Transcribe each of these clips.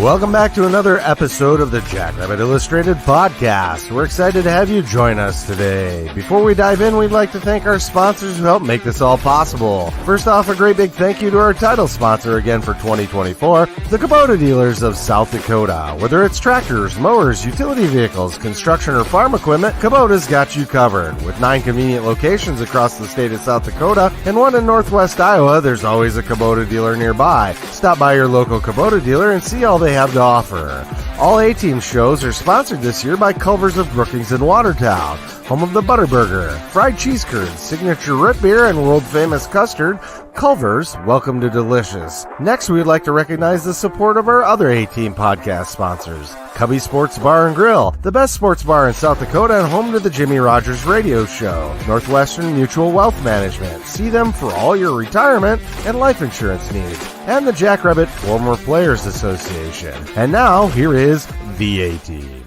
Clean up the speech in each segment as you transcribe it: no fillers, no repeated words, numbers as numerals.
Welcome back to another episode of the Jackrabbit Illustrated podcast. We're excited to have you join us today. Before we dive in, we'd like to thank our sponsors who help make this all possible. First off, a great big thank you to our title sponsor again for 2024, the Kubota dealers of South Dakota. Whether it's tractors, mowers, utility vehicles, construction, or farm equipment, Kubota's got you covered. With 9 convenient locations across the state of South Dakota and 1 in northwest Iowa, there's always a Kubota dealer nearby. Stop by your local Kubota dealer and see all they have to offer. All A-Team shows are sponsored this year by Culver's of Brookings and Watertown, home of the Butterburger, fried cheese curds, signature root beer, and world-famous custard. Culver's, welcome to Delicious. Next, we'd like to recognize the support of our other A-Team podcast sponsors. Cubby Sports Bar and Grill, the best sports bar in South Dakota and home to the Jimmy Rogers Radio Show. Northwestern Mutual Wealth Management, see them for all your retirement and life insurance needs. And the Jackrabbit Former Players Association. And now, here is the A-Team.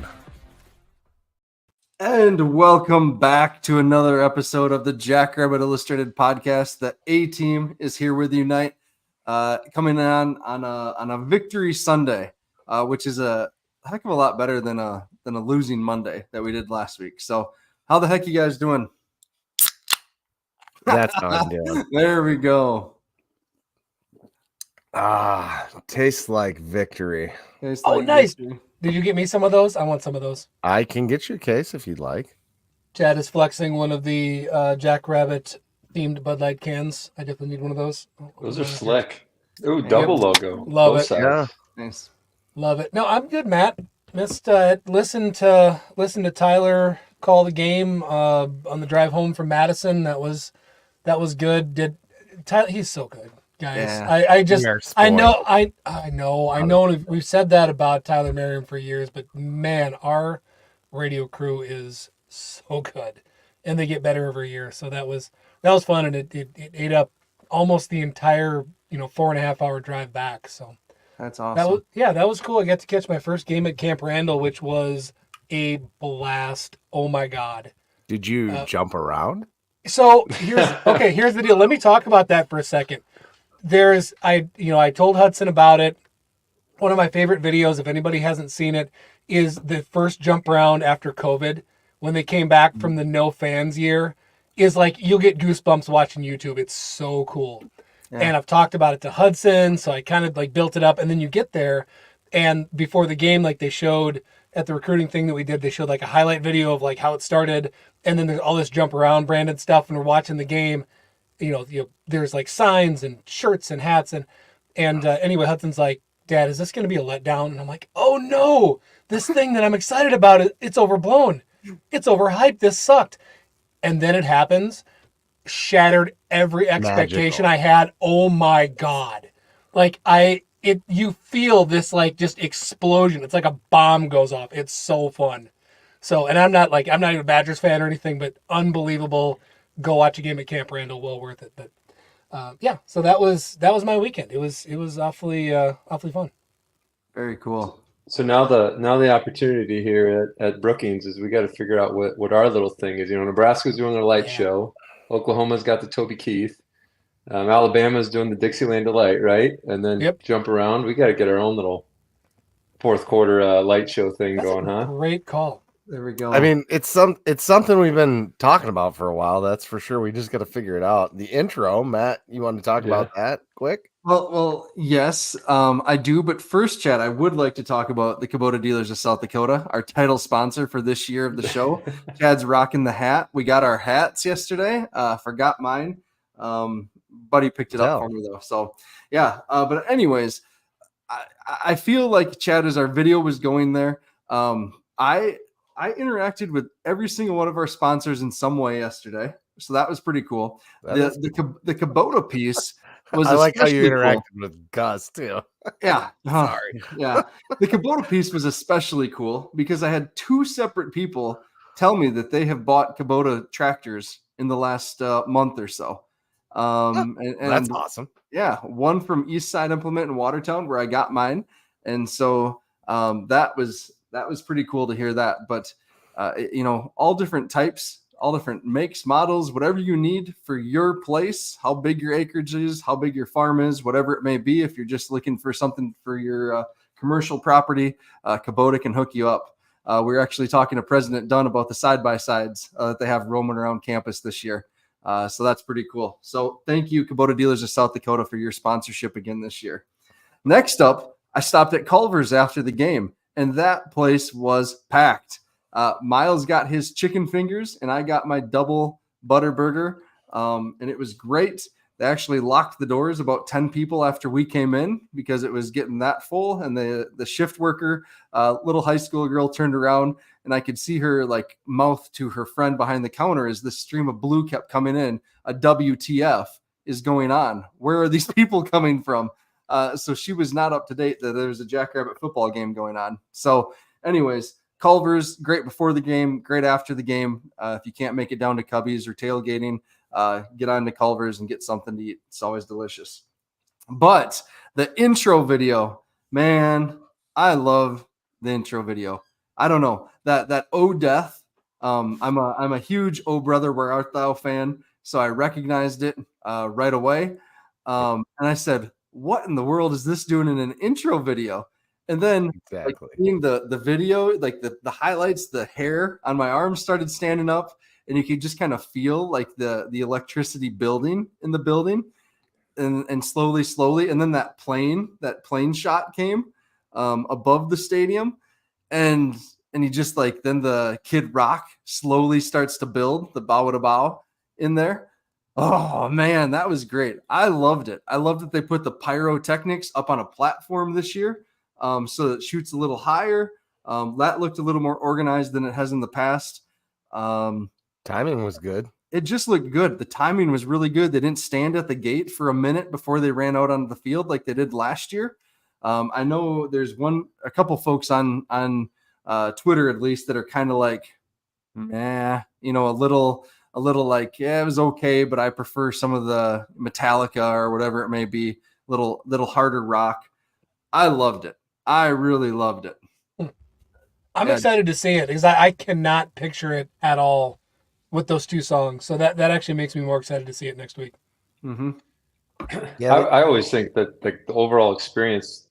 And welcome back to another episode of the Jackrabbit Illustrated podcast. The A-Team is here with you tonight, coming on a victory Sunday, which is a heck of a lot better than a losing Monday that we did last week. So, how the heck you guys doing? That's how I'm doing. There we go. Tastes like victory. Nice. Victory. Did you get me some of those? I want some of those. I can get you a case if you'd like. Chad is flexing one of the Jackrabbit themed Bud Light cans. I definitely need one of those. Those are slick. Ooh, double logo. Love Both it. sides. Yeah. Nice. Love it. No, I'm good, Matt. Missed listen to Tyler call the game on the drive home from Madison. That was good. Tyler, he's so good. Guys, yeah. I know. We've said that about Tyler Merriam for years, but man, our radio crew is so good, and they get better every year. So that was fun, and it ate up almost the entire 4.5 hour drive back. So that's awesome. That was cool. I got to catch my first game at Camp Randall, which was a blast. Oh my God! Did you jump around? So here's the deal. Let me talk about that for a second. I told Hudson about it. One of my favorite videos, if anybody hasn't seen it, is the first jump round after COVID when they came back from the no fans year. Is like you'll get goosebumps watching YouTube. It's so cool. Yeah. And I've talked about it to Hudson, so I kind of like built it up, and then you get there, and before the game, like they showed at the recruiting thing that we did, they showed like a highlight video of like how it started, and then there's all this jump around branded stuff, and we're watching the game. There's like signs and shirts and hats and anyway, Hudson's like, Dad, is this going to be a letdown? And I'm like, oh no, this thing that I'm excited about, it's overblown. It's overhyped. This sucked. And then it happens, shattered every expectation I had. Oh my God. Like you feel this like just explosion. It's like a bomb goes off. It's so fun. So, and I'm not even a Badgers fan or anything, but unbelievable. Go watch a game at Camp Randall, well worth it. But so that was my weekend. It was awfully fun. Very cool. So now the opportunity here at Brookings is we got to figure out what our little thing is. Nebraska's doing their light show. Oklahoma's got the Toby Keith. Alabama's doing the Dixieland Delight, right? And then jump around. We got to get our own little fourth quarter light show thing going, huh? Great call. There we go. I mean, it's something we've been talking about for a while. That's for sure. We just got to figure it out. The intro, Matt, you want to talk about that quick? Well, yes, I do. But first, Chad, I would like to talk about the Kubota Dealers of South Dakota, our title sponsor for this year of the show. Chad's rocking the hat. We got our hats yesterday. Forgot mine. Buddy picked it up for me though. So yeah. But anyways, I feel like Chad, as our video was going there, I interacted with every single one of our sponsors in some way yesterday, so that was pretty cool. The Kubota piece was. I like how you interacted with Gus too. Yeah, sorry. Yeah, the Kubota piece was especially cool because I had 2 separate people tell me that they have bought Kubota tractors in the last month or so. And that's awesome. Yeah, one from East Side Implement in Watertown where I got mine, and so that was pretty cool to hear that. But, all different types, all different makes, models, whatever you need for your place, how big your acreage is, how big your farm is, whatever it may be. If you're just looking for something for your commercial property, Kubota can hook you up. We were actually talking to President Dunn about the side-by-sides that they have roaming around campus this year. So that's pretty cool. So thank you, Kubota Dealers of South Dakota, for your sponsorship again this year. Next up, I stopped at Culver's after the game, and that place was packed. Miles got his chicken fingers, and I got my double butter burger, and it was great. They actually locked the doors about 10 people after we came in because it was getting that full. And the shift worker, little high school girl, turned around, and I could see her like mouth to her friend behind the counter as this stream of blue kept coming in. A WTF is going on? Where are these people coming from? So she was not up to date that there was a Jackrabbit football game going on. So anyways, Culver's, great before the game, great after the game. If you can't make it down to Cubby's or tailgating, get on to Culver's and get something to eat. It's always delicious. But the intro video, man, I love the intro video. I don't know that "Oh Death." I'm a huge "Oh Brother, Where Art Thou" fan, so I recognized it right away. And I said, "What in the world is this doing in an intro video?" And then like, seeing the video, like the highlights, the hair on my arm started standing up, and you could just kind of feel like the electricity building in the building, and slowly. And then that plane shot came above the stadium, and he just like, then the Kid Rock slowly starts to build the bow to bow in there. Oh man, that was great. I loved it. I loved that they put the pyrotechnics up on a platform this year. So it shoots a little higher. That looked a little more organized than it has in the past. Timing was good. It just looked good. The timing was really good. They didn't stand at the gate for a minute before they ran out onto the field like they did last year. I know there's a couple folks on Twitter at least that are kind of like, a little like, yeah, it was okay, but I prefer some of the Metallica or whatever it may be, little harder rock. I loved it. I really loved it. I'm excited to see it because I cannot picture it at all with those two songs. So that actually makes me more excited to see it next week. Mm-hmm. Yeah, I always think that the overall experience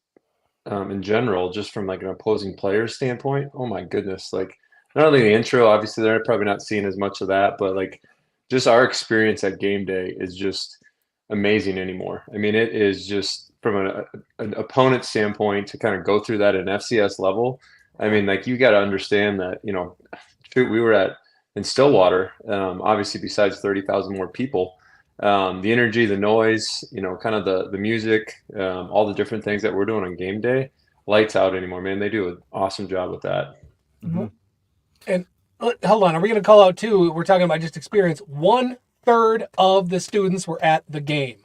in general, just from like an opposing player standpoint, oh my goodness, like not only the intro, obviously they're probably not seeing as much of that, but like just our experience at game day is just amazing anymore. I mean, it is just from an opponent standpoint to kind of go through that at an FCS level. I mean, like you got to understand that, we were in Stillwater, obviously besides 30,000 more people, the energy, the noise, kind of the music, all the different things that we're doing on game day, lights out anymore, man. They do an awesome job with that. Mm-hmm. And hold on, are we going to call out too? We're talking about just experience. 1/3 of the students were at the game.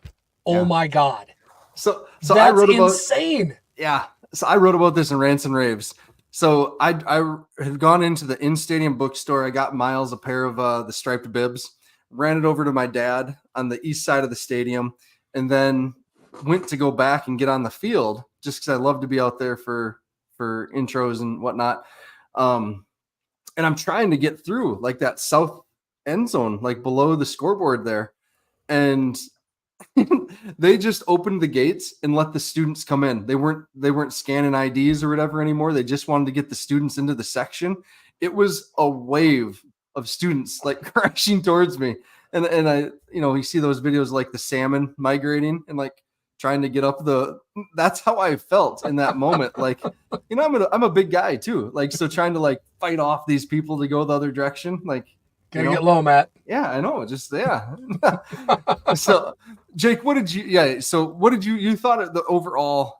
Oh my God. So that's I wrote about insane. Yeah. So I wrote about this in Rants and Raves. So I had gone into the in-stadium bookstore. I got Miles a pair of the striped bibs, ran it over to my dad on the east side of the stadium, and then went to go back and get on the field just because I love to be out there for intros and whatnot. And I'm trying to get through like that south end zone, like below the scoreboard there. And they just opened the gates and let the students come in. They weren't scanning IDs or whatever anymore. They just wanted to get the students into the section. It was a wave of students like crashing towards me. And I, you see those videos like the salmon migrating and like trying to get up that's how I felt in that moment. Like, I'm a big guy too. Like, so trying to like fight off these people to go the other direction. Like, Gotta get low, Matt. Yeah, I know. Just, yeah. So Jake, so what did you thought the overall,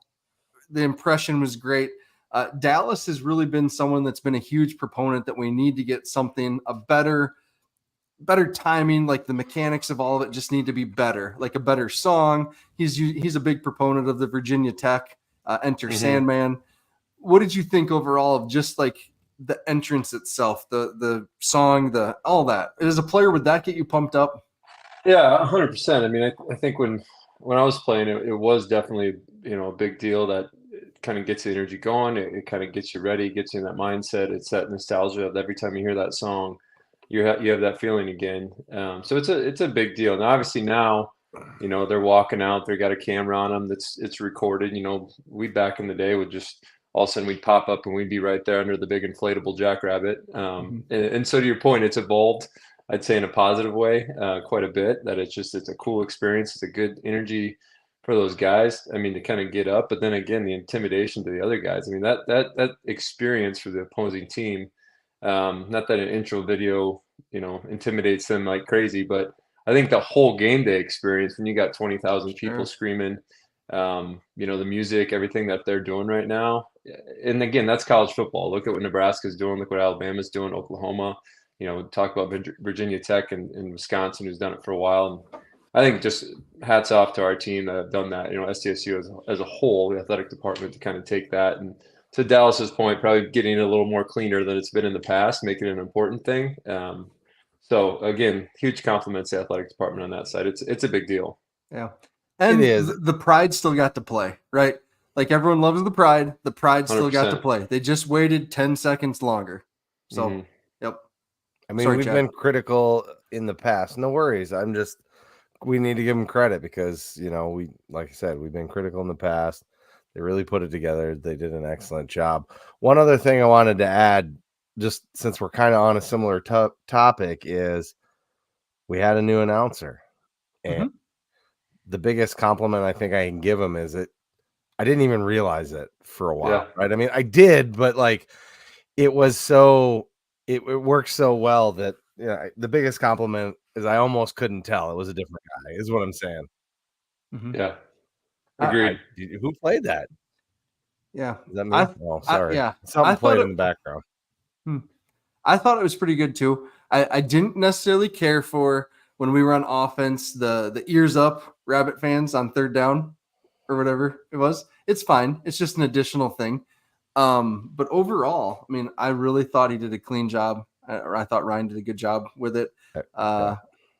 the impression was great. Dallas has really been someone that's been a huge proponent that we need to get something, a better timing, like the mechanics of all of it just need to be better, like a better song. He's a big proponent of the Virginia Tech Enter Sandman. What did you think overall of just like the entrance itself, the song, all that? As a player, would that get you pumped up? Yeah, 100%. I mean, I think when I was playing, it was definitely, a big deal that it kind of gets the energy going. It kind of gets you ready, gets you in that mindset. It's that nostalgia of every time you hear that song, you have that feeling again. So it's a big deal. Now, obviously now You know, they're walking out, they got a camera on them it's recorded. You know, we back in the day would just all of a sudden we'd pop up and we'd be right there under the big inflatable Jackrabbit. And so to your point, it's evolved, I'd say in a positive way, quite a bit. That it's a cool experience. It's a good energy for those guys. I mean, to kind of get up, but then again, the intimidation to the other guys. I mean, that experience for the opposing team. Not that an intro video, you know, intimidates them like crazy, but I think the whole game day experience when you got 20,000 people screaming, you know, the music, everything that they're doing right now. And again, that's college football. Look at what Nebraska's doing. Look what Alabama's doing, Oklahoma. You know, talk about Virginia Tech and Wisconsin, who's done it for a while. And I think just hats off to our team that have done that. You know, SDSU as a whole, the athletic department, to kind of take that and, to Dallas's point, probably getting it a little more cleaner than it's been in the past, making it an important thing. So again, huge compliments to the athletic department on that side. It's a big deal. Yeah. And It is. The Pride still got to play, right? Like everyone loves the Pride. The Pride still got to 100%. play. They just waited 10 seconds longer. So, yep. I mean, Sorry, we've Chad. been critical in the past. No worries. We need to give them credit because, you know, like I said, we've been critical in the past. They really put it together. They did an excellent job. One other thing I wanted to add, just since we're kind of on a similar topic, is we had a new announcer. And the biggest compliment I think I can give him is I didn't even realize it for a while, right? I mean, I did, but like it was it worked so well that, you know, the biggest compliment is I almost couldn't tell it was a different guy, is what I'm saying. Yeah. Agreed. Who played that? Yeah. Is that me? Sorry. Yeah. Something played in the background. I thought it was pretty good too. I didn't necessarily care for when we were on offense, the ears up Rabbit fans on third down or whatever it was. It's fine. It's just an additional thing. But overall, I mean, I really thought he did a clean job. I thought Ryan did a good job with it.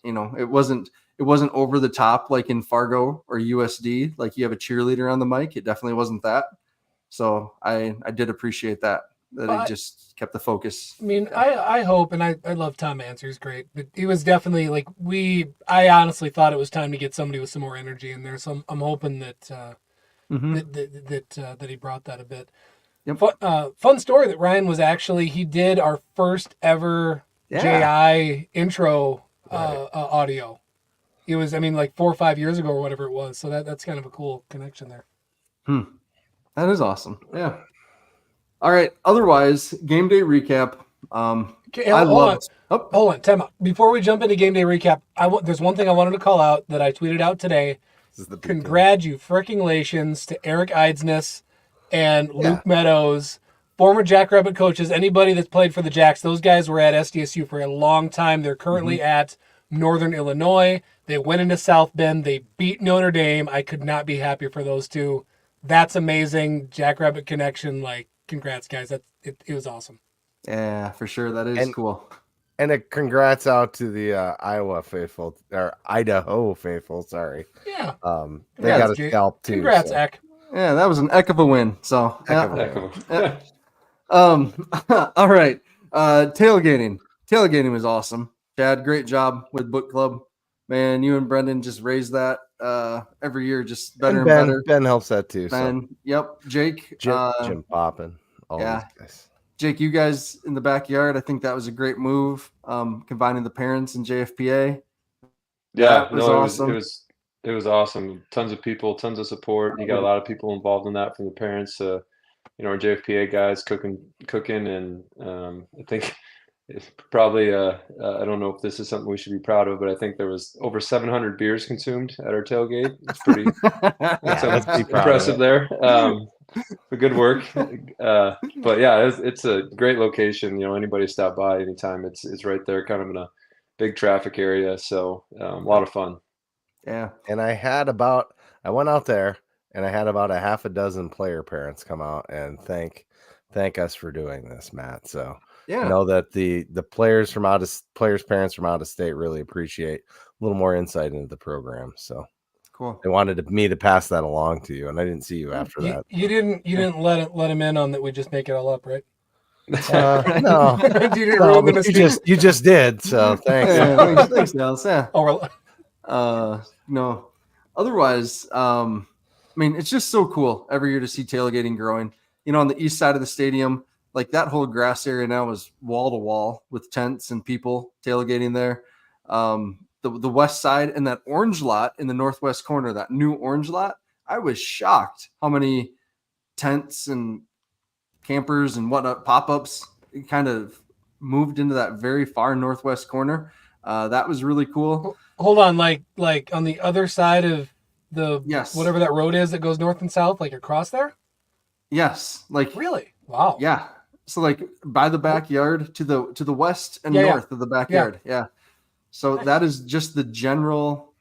You know, it wasn't over the top like in Fargo or USD, like you have a cheerleader on the mic. It definitely wasn't that. So I did appreciate that he just kept the focus. I mean, I hope, and I love Tom Answer. He's great, but he was definitely like I honestly thought it was time to get somebody with some more energy in there. So I'm hoping that that he brought that a bit. Yep. Fun story that Ryan was actually, he did our first ever JI intro audio. It was, I mean, like 4 or 5 years ago or whatever it was. So that's kind of a cool connection there. That is awesome. Yeah. All right. Otherwise, game day recap. Okay, hold on, time out. Before we jump into game day recap, there's one thing I wanted to call out that I tweeted out today. Congratulations to Eric Eidsness and Luke Meadows, former Jackrabbit coaches. Anybody that's played for the Jacks, those guys were at SDSU for a long time. They're currently at Northern Illinois. They went into South Bend. They beat Notre Dame. I could not be happier for those two. That's amazing. Jackrabbit connection. Like, congrats, guys. It was awesome. Yeah, for sure. That is cool. And a congrats out to the Idaho faithful. Sorry. Yeah. They got a scalp too. Congrats, Eck. Yeah, that was an heck of a win. So, all right. Tailgating. Tailgating was awesome. Chad, great job with book club. Man, you and Brendan just raised that every year, just better and better. Ben helps that too. Ben, yep. Jake, Jim Poppin, all these guys. Jake, you guys in the backyard. I think that was a great move. Combining the parents and JFPA. Yeah, that was awesome. It was awesome. Tons of people, tons of support. You got a lot of people involved in that from the parents. You know, our JFPA guys cooking, and I think it's probably I don't know if this is something we should be proud of, but I think there was over 700 beers consumed at our tailgate. It's pretty impressive there. Good work. But yeah, it's a great location. You know, anybody stop by anytime. It's right there, kind of in a big traffic area. So a lot of fun. Yeah. And I went out there and I had about a half a dozen player parents come out and thank us for doing this, Matt. So I know that the players parents from out of state really appreciate a little more insight into the program. So cool. They wanted me to pass that along to you, and I didn't see you after that. You didn't let him in on that. We just make it all up, right? No, you just did. So thanks. Thanks, Nels. Yeah. Oh, No. Otherwise, I mean, it's just so cool every year to see tailgating growing. On the east side of the stadium, like that whole grass area now is wall to wall with tents and people tailgating there. The west side and that orange lot in the northwest corner, that new orange lot, I was shocked how many tents and campers and whatnot pop-ups kind of moved into that very far northwest corner. That was really cool. Hold on, like on the other side of the Yes. whatever that road is that goes north and south, like across there? Yes, like Really? Wow. yeah. So like by the backyard to the west and Yeah, north of the backyard. Yeah. So that is just the general.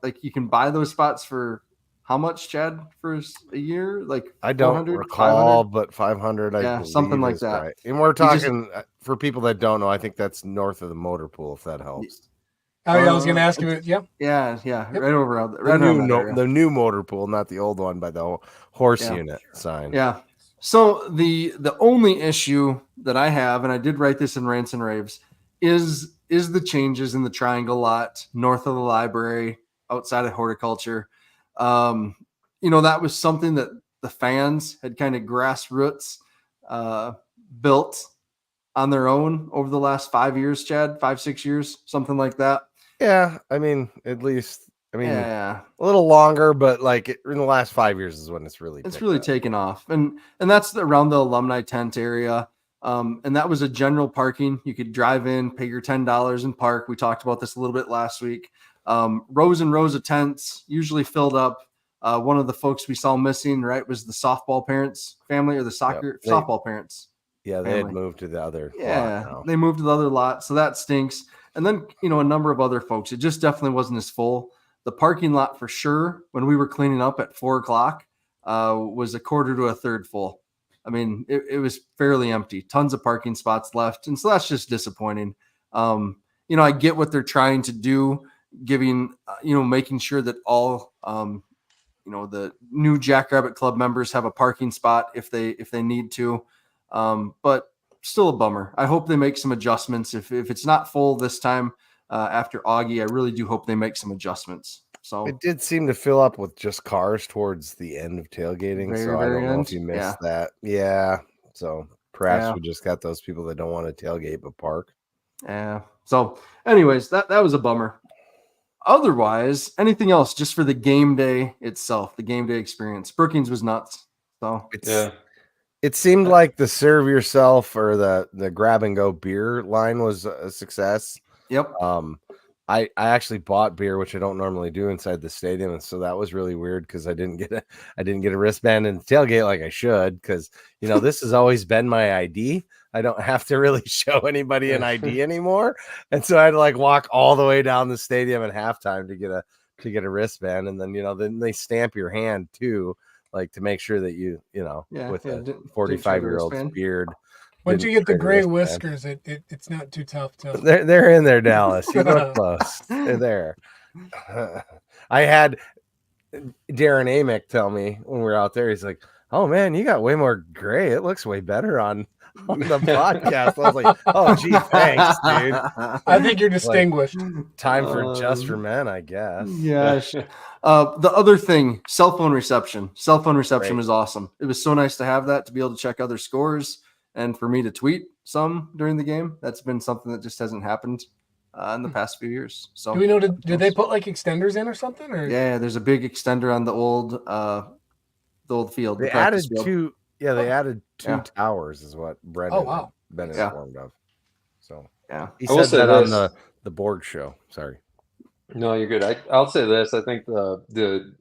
Like you can buy those spots for how much, Chad, for a year? Like I don't 400, recall, 500? but 500, I Yeah, something believe like is that. right. And we're You just- talking for people that don't know. I think that's north of the motor pool, if that helps. Oh, yeah, I was going to ask you. Yeah. Yeah, Yep. right over out The right new, around that area. the new motor pool, not the old one by the horse Yeah. unit sign. Yeah. So the only issue that I have, and I did write this in Rants and Raves, is the changes in the triangle lot north of the library, outside of horticulture. That was something that the fans had kind of grassroots built on their own over the last 5 years, Chad, 5-6 years, something like that. Yeah, I mean, at least, Yeah. a little longer, but like in the last 5 years is when it's really Taken off, and that's around the alumni tent area. And that was a general parking. You could drive in, pay your $10 and park. We talked about this a little bit last week. Rows and rows of tents, usually filled up. One of the folks we saw missing, right, was the softball parents family or the softball parents. Yeah, they had moved to the other lot now. They moved to the other lot, so that stinks. And then, a number of other folks. It just definitely wasn't as full. The parking lot for sure, when we were cleaning up at 4:00, was a quarter to a third full. I mean, it was fairly empty. Tons of parking spots left, and so that's just disappointing. I get what they're trying to do, giving, making sure that all, the new Jackrabbit Club members have a parking spot if they need to. But still a bummer. I hope they make some adjustments. If it's not full this time after Augie, I really do hope they make some adjustments. So it did seem to fill up with just cars towards the end of tailgating. So I don't know if you missed that. Yeah. So perhaps we just got those people that don't want to tailgate but park. Yeah. So anyways, that was a bummer. Otherwise, anything else just for the game day itself, the game day experience? Brookings was nuts. So it seemed like the serve yourself or the grab and go beer line was a success. Yep. I actually bought beer, which I don't normally do inside the stadium, and so that was really weird because I didn't get a wristband in the tailgate like I should, because this has always been my ID. I don't have to really show anybody an ID anymore, and so I had to like walk all the way down the stadium at halftime to get a wristband, and then then they stamp your hand too, like to make sure that with a 45-year-old's beard. Once you get the gray whiskers, it's not too tough to. They're in there, Dallas. You look close. They're there. I had Darren Amick tell me when we were out there. He's like, "Oh man, you got way more gray. It looks way better on the podcast." I was like, "Oh gee, thanks, dude." I think you're distinguished. Time for Just for Men, I guess. Yes. The other thing, cell phone reception. Cell phone reception was awesome. It was so nice to have that, to be able to check other scores. And for me to tweet some during the game, that's been something that just hasn't happened in the past few years. So do we know? Did they put like extenders in or something? Or yeah, there's a big extender on the old field. They added two. Yeah, they added two towers, is what Brendan been informed of. So he said that on the board show. Sorry. No, you're good. I'll say this. I think the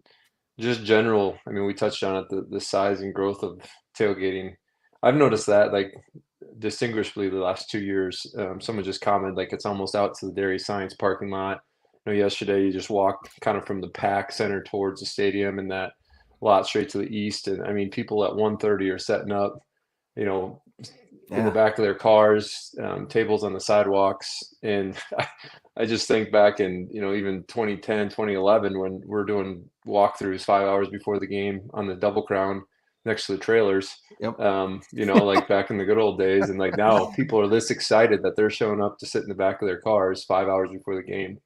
just general. I mean, we touched on it. The size and growth of tailgating. I've noticed that like distinguishably the last 2 years. Someone just commented like it's almost out to the Dairy Science parking lot. Yesterday you just walked kind of from the pack center towards the stadium and that lot straight to the east. And I mean, people at 1:30 are setting up, in the back of their cars, tables on the sidewalks. And I just think back in, even 2010, 2011, when we're doing walkthroughs 5 hours before the game on the Double Crown next to the trailers, like back in the good old days. And like now people are this excited that they're showing up to sit in the back of their cars 5 hours before the game.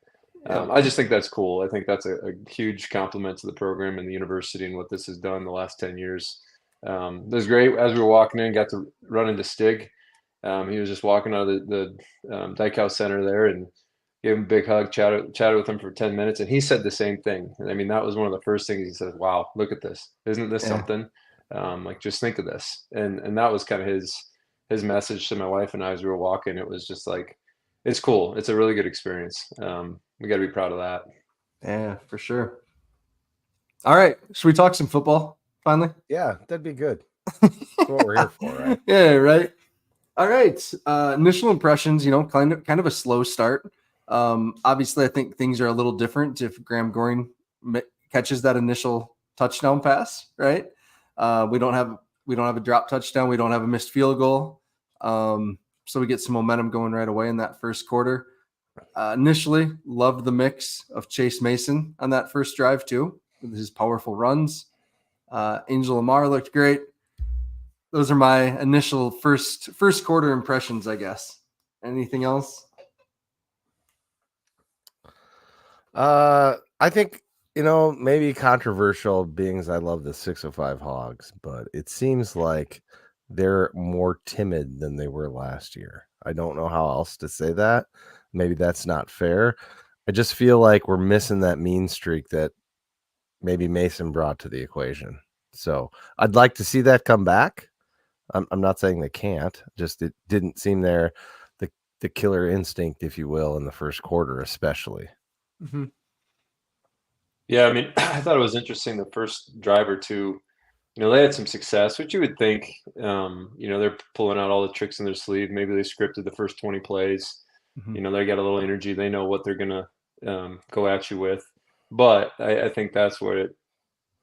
I just think that's cool. I think that's a huge compliment to the program and the university and what this has done the last 10 years. It was great. As we were walking in, got to run into Stig. He was just walking out of the Dyke House Center there, and gave him a big hug, chatted with him for 10 minutes, and he said the same thing. And I mean, that was one of the first things he said, wow, look at this. Isn't this something? Like, just think of this. And that was kind of his message to my wife and I as we were walking. It was just like, it's cool. It's a really good experience. We got to be proud of that. Yeah, for sure. All right. Should we talk some football finally? Yeah, that'd be good. That's what we're here for, right? Yeah, right. All right. Initial impressions, kind of a slow start. Obviously, I think things are a little different if Graham Goring catches that initial touchdown pass, right? We don't have a drop touchdown. We don't have a missed field goal. So we get some momentum going right away in that first quarter. Initially, loved the mix of Chase Mason on that first drive too, with his powerful runs. Angel Lamar looked great. Those are my initial first quarter impressions, I guess. Anything else? I think, maybe controversial being as I love the 605 Hogs, but it seems like they're more timid than they were last year. I don't know how else to say that. Maybe that's not fair. I just feel like we're missing that mean streak that maybe Mason brought to the equation. So I'd like to see that come back. I'm not saying they can't, just it didn't seem there, the killer instinct, if you will, in the first quarter, especially. Mm-hmm. Yeah, I mean, I thought it was interesting the first drive or two, they had some success, which you would think, they're pulling out all the tricks in their sleeve. Maybe they scripted the first 20 plays. Mm-hmm. They got a little energy. They know what they're going to go at you with. But I think that's where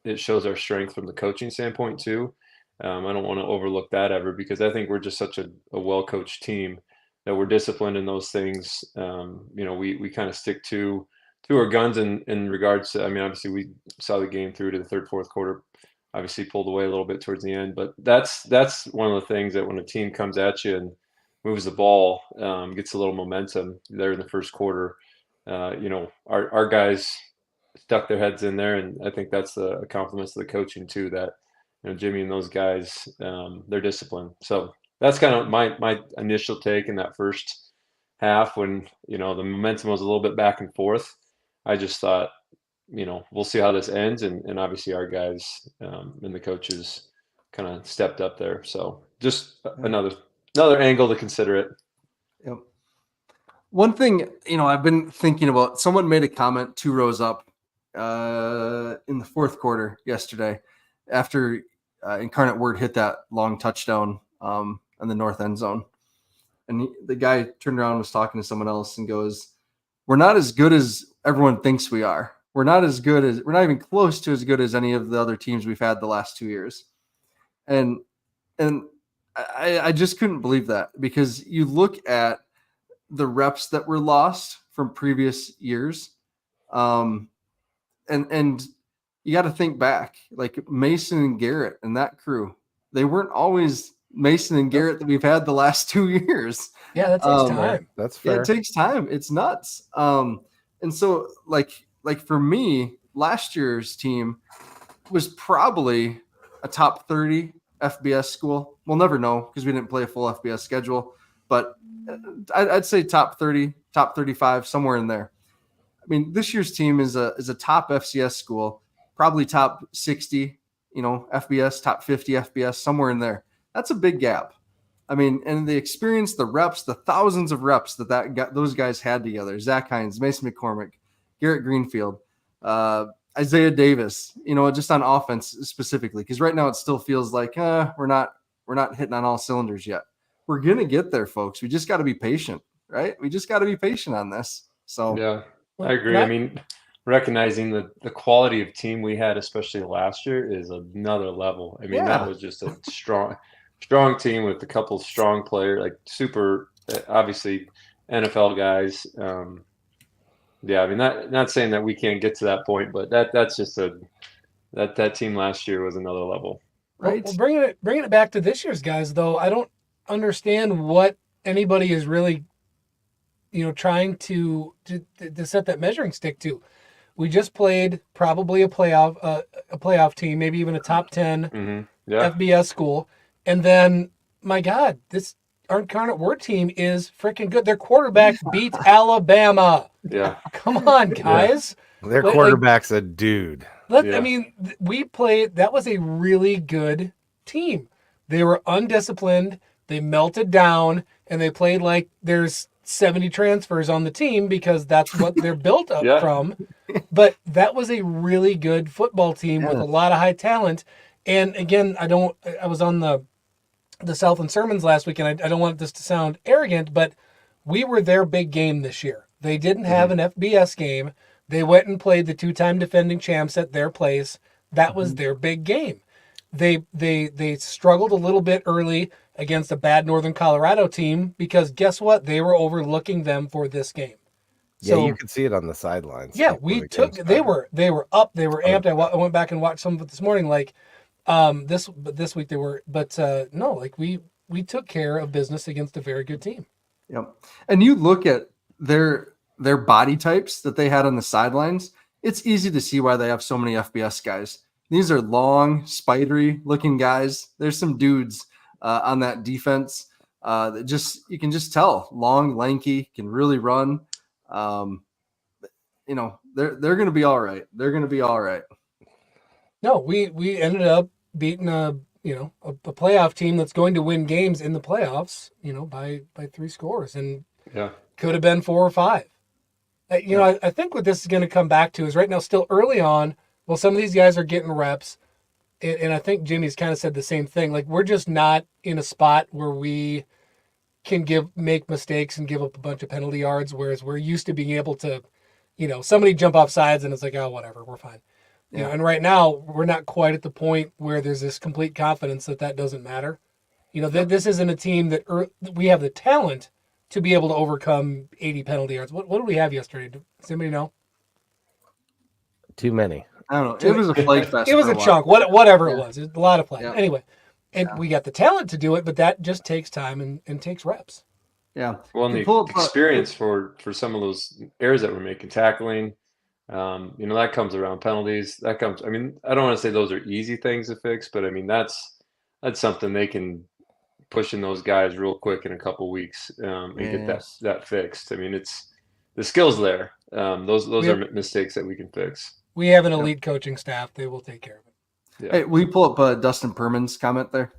it shows our strength from the coaching standpoint too. I don't want to overlook that ever, because I think we're just such a well-coached team that we're disciplined in those things. We kind of stick to our guns in regards to, I mean, obviously we saw the game through to the third, fourth quarter, obviously pulled away a little bit towards the end, but that's one of the things that when a team comes at you and moves the ball, gets a little momentum there in the first quarter, our guys stuck their heads in there, and I think that's a compliment to the coaching too, that Jimmy and those guys, they're disciplined. So that's kind of my initial take in that first half when the momentum was a little bit back and forth. I just thought, we'll see how this ends, and obviously our guys and the coaches kind of stepped up there. So just another angle to consider it. Yep. One thing, I've been thinking about, someone made a comment 2 rows up in the fourth quarter yesterday after Incarnate Word hit that long touchdown in the north end zone. And the guy turned around and was talking to someone else and goes, "We're not as good as everyone thinks we are. We're not even close to as good as any of the other teams we've had the last 2 years." And I just couldn't believe that, because you look at the reps that were lost from previous years. And you got to think back, like Mason and Garrett and that crew, they weren't always Mason and Garrett that we've had the last 2 years. Yeah, that takes time. That's fair. Yeah, it takes time. It's nuts. And so like for me, last year's team was probably a top 30 FBS school. We'll never know because we didn't play a full FBS schedule, but I'd say top 30, top 35, somewhere in there. I mean, this year's team is a top FCS school, probably top 60, FBS, top 50 FBS, somewhere in there. That's a big gap. I mean, and the experience, the reps, the thousands of reps those guys had together. Zach Hines, Mason McCormick, Garrett Greenfield, Isaiah Davis, just on offense specifically, because right now it still feels like we're not hitting on all cylinders yet. We're gonna get there, folks. We just got to be patient, right? We just got to be patient on this. So yeah, I agree. I mean, recognizing the quality of team we had, especially last year, is another level. I mean, that was just a strong team with a couple of strong players, like super, obviously NFL guys. I mean, not saying that we can't get to that point, but that's just that team last year was another level. Right. Well, bringing it back to this year's guys, though, I don't understand what anybody is really trying to set that measuring stick to. We just played probably a playoff team, maybe even a top 10 FBS school. And then, my God, this Incarnate Word team is freaking good. Their quarterback beat Alabama. Yeah. Come on, guys. Their quarterback's a dude. I mean, we played, that was a really good team. They were undisciplined. They melted down, and they played like there's 70 transfers on the team because that's what they're built up from. But that was a really good football team with a lot of high talent. And again, I was on the Southland Sermons last week, and I don't want this to sound arrogant, but we were their big game this year. They didn't have an FBS game. They went and played the 2-time defending champs at their place. That was their big game. They struggled a little bit early against a bad Northern Colorado team because guess what? They were overlooking them for this game. Yeah, So, you could see it on the sidelines. yeah, we took. They were up. They were amped. I went back and watched some of it this morning. Like this week they were, but no, like we took care of business against a very good team. Yep. And you look at their body types that they had on the sidelines. It's easy to see why they have so many FBS guys. These are long, spidery looking guys. There's some dudes on that defense that you can just tell long, lanky, can really run. They're going to be all right. They're going to be all right. No, we ended up beating a playoff team that's going to win games in the playoffs, by 3 scores, and could have been 4 or 5. I think what this is going to come back to is right now, still early on. Well, some of these guys are getting reps, and I think Jimmy's kind of said the same thing. Like, we're just not in a spot where we can make mistakes and give up a bunch of penalty yards, whereas we're used to being able to, somebody jump off sides and it's like, oh, whatever, we're fine. Yeah. And right now we're not quite at the point where there's this complete confidence that doesn't matter. This isn't a team that we have the talent to be able to overcome 80 penalty yards. What did we have yesterday? Does anybody know? Too many. I don't know. It was a flag fest. It was a chunk. Whatever it Yeah. was. It was a lot of play. Yeah. Anyway, and we got the talent to do it, but that just takes time and takes reps. Yeah. Well, and the experience for some of those errors that we're making, tackling, that comes around penalties. I don't want to say those are easy things to fix, but I mean, that's something they can push in those guys real quick in a couple weeks and get that fixed. I mean, it's the skills there. Those are mistakes that we can fix. We have an elite coaching staff. They will take care of it. Yeah. Hey, will you pull up Dustin Perman's comment there?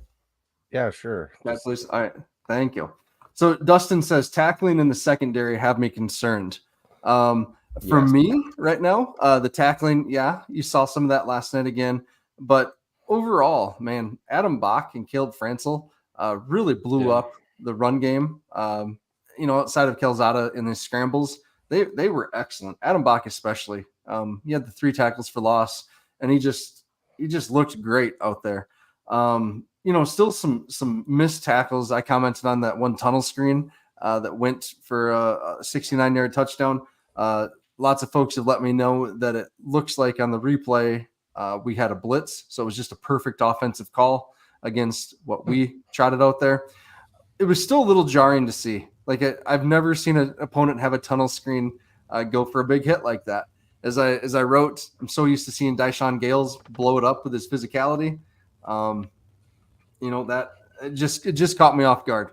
Yeah, sure. Yeah, please. All right. Thank you. So Dustin says tackling in the secondary have me concerned. For me right now, the tackling, you saw some of that last night again. But overall, man, Adam Bach and Caleb Franzel really blew up the run game. Outside of Calzada in the scrambles, they were excellent. Adam Bach especially. He had the 3 tackles for loss, and he just looked great out there. Still some missed tackles. I commented on that one tunnel screen that went for a 69-yard touchdown. Lots of folks have let me know that it looks like on the replay we had a blitz, so it was just a perfect offensive call against what we trotted out there. It was still a little jarring to see. Like I've never seen an opponent have a tunnel screen go for a big hit like that. As I wrote, I'm so used to seeing Dyshawn Gales blow it up with his physicality. That it just caught me off guard.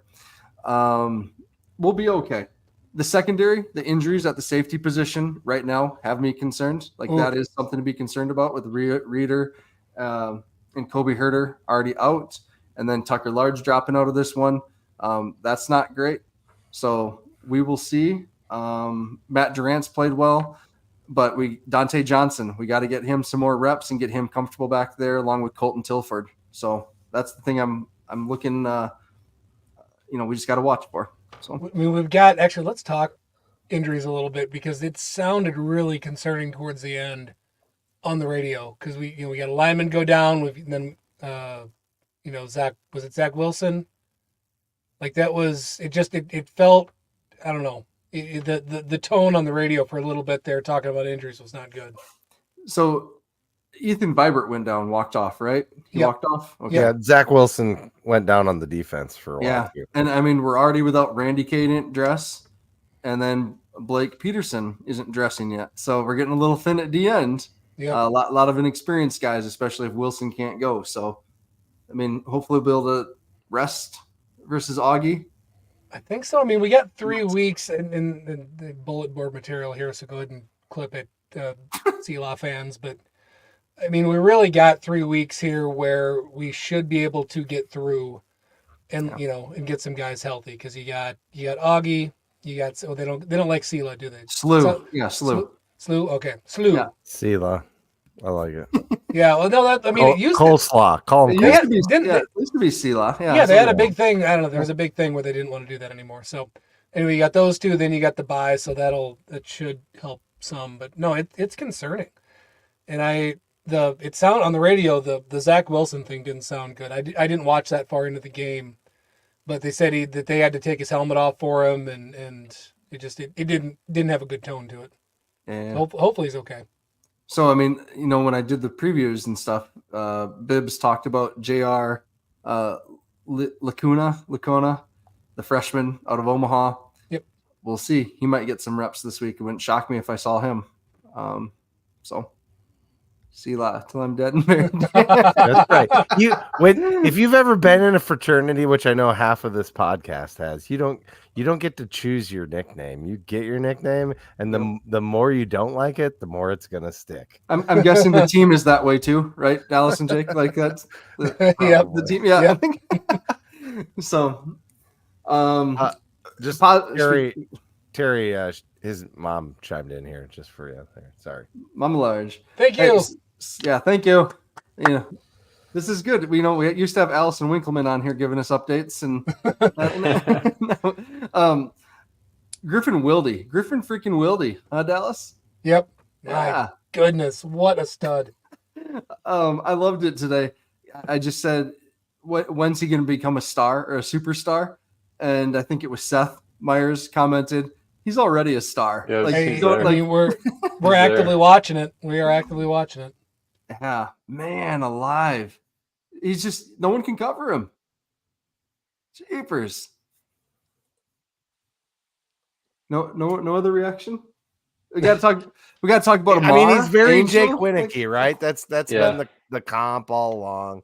We'll be okay. The secondary, the injuries at the safety position right now have me concerned. That is something to be concerned about with Reeder and Kobe Herter already out, and then Tucker Large dropping out of this one. That's not great. So we will see. Matt Durant's played well, but Dante Johnson, we got to get him some more reps and get him comfortable back there along with Colton Tilford. So that's the thing I'm looking, we just got to watch for. So we've got, actually, let's talk injuries a little bit because it sounded really concerning towards the end on the radio because we got a lineman go down. Zach Wilson? Like that was, it felt, I don't know. The tone on the radio for a little bit there talking about injuries was not good. So Ethan Vibert went down, walked off, right? He walked off? Okay. Yeah, Zach Wilson went down on the defense for a while. Yeah, and I mean, we're already without Randy Cadent dress. and then Blake Peterson isn't dressing yet. So we're getting a little thin at the end. Yep. A lot of inexperienced guys, especially if Wilson can't go. So, I mean, hopefully we'll be able to rest versus Augie. I think so. I mean, we got 3 weeks in the bullet board material here, so go ahead and clip it, CLA fans. But I mean, we really got 3 weeks here where we should be able to get through, and and get some guys healthy, because you got Augie, they don't like CLA, do they? Slew. Slew. Okay, Slew. Yeah. Sela. I like it. Yeah. Well, no, it used coleslaw. Call him It used to be, it used to be Sela. Yeah, they had a big thing. I don't know. There was a big thing where they didn't want to do that anymore. So anyway, you got those two. Then you got the bye, so that should help some. But no, it's concerning. And it sound on the radio, the Zach Wilson thing didn't sound good. I didn't watch that far into the game, but they said that they had to take his helmet off for him, and it didn't have a good tone to it. Yeah. Hopefully he's okay. So, I mean, when I did the previews and stuff, Bibbs talked about JR Lacuna, the freshman out of Omaha. Yep. We'll see. He might get some reps this week. It wouldn't shock me if I saw him. So, see you till I'm dead and buried. That's right. If you've ever been in a fraternity, which I know half of this podcast has, you don't get to choose your nickname. You get your nickname, and the more you don't like it, the more it's gonna stick. I'm guessing the team is that way too, right, Dallas and Jake? Like that's the team. Yeah, Yep. I think so. Just Terry, his mom chimed in here just for you there. Sorry, Mama Large. Thank you. Yeah, thank you. This is good. We used to have Allison Winkleman on here giving us updates, and Griffin freaking Wilde, Dallas. Yep. Yeah. My goodness, what a stud. I loved it today. I just said, when's he going to become a star or a superstar? And I think it was Seth Myers commented, he's already a star. Yeah, we're actively watching it. We are actively watching it. Yeah, man alive. He's just, no one can cover him. Jeepers. No other reaction? We got to talk about Amar. I mean, he's very Angel. Jake Winicky, right? That's been the comp all along.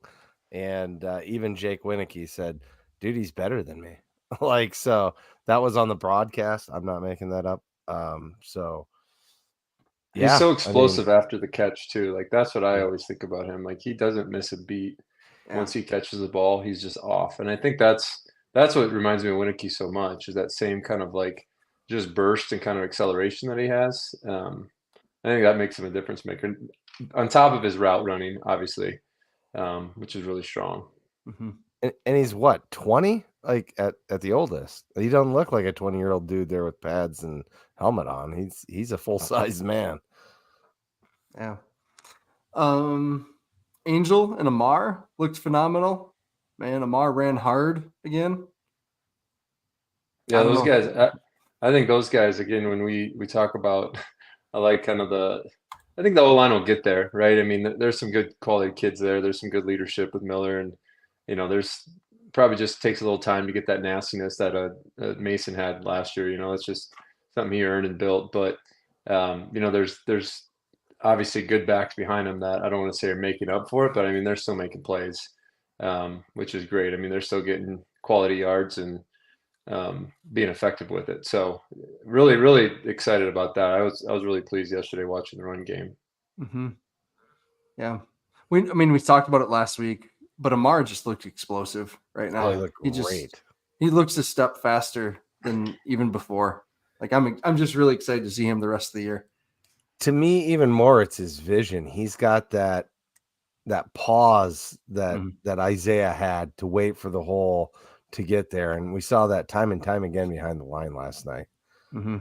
And even Jake Winicky said, dude, he's better than me. So that was on the broadcast. I'm not making that up. He's so explosive after the catch too. Like that's what I always think about him. Like he doesn't miss a beat. Once he catches the ball, he's just off. And I think that's what reminds me of Winicky so much, is that same kind of like just burst and kind of acceleration that he has. I think that makes him a difference maker. On top of his route running, obviously, which is really strong. Mm-hmm. And he's what, 20? Like at the oldest. He doesn't look like a 20-year-old dude there with pads and helmet on. He's a full-size man. Yeah. Angel and Amar looked phenomenal. Man, Amar ran hard again. Yeah, those guys. I think those guys, again, when we talk about, I like kind of I think the O-line will get there, right? I mean, there's some good quality kids there. There's some good leadership with Miller, and there's probably just takes a little time to get that nastiness that Mason had last year. It's just something he earned and built. But there's obviously good backs behind him that I don't want to say are making up for it, but I mean they're still making plays, which is great. I mean they're still getting quality yards and being effective with it. So really, really excited about that. I was really pleased yesterday watching the run game. Mm-hmm. Yeah, we talked about it last week, but Amar just looked explosive right now. Oh, he looked great. He looks a step faster than even before. Like I'm just really excited to see him the rest of the year. To me, even more, it's his vision. He's got that pause that Isaiah had to wait for the hole to get there, and we saw that time and time again behind the line last night. Mm-hmm.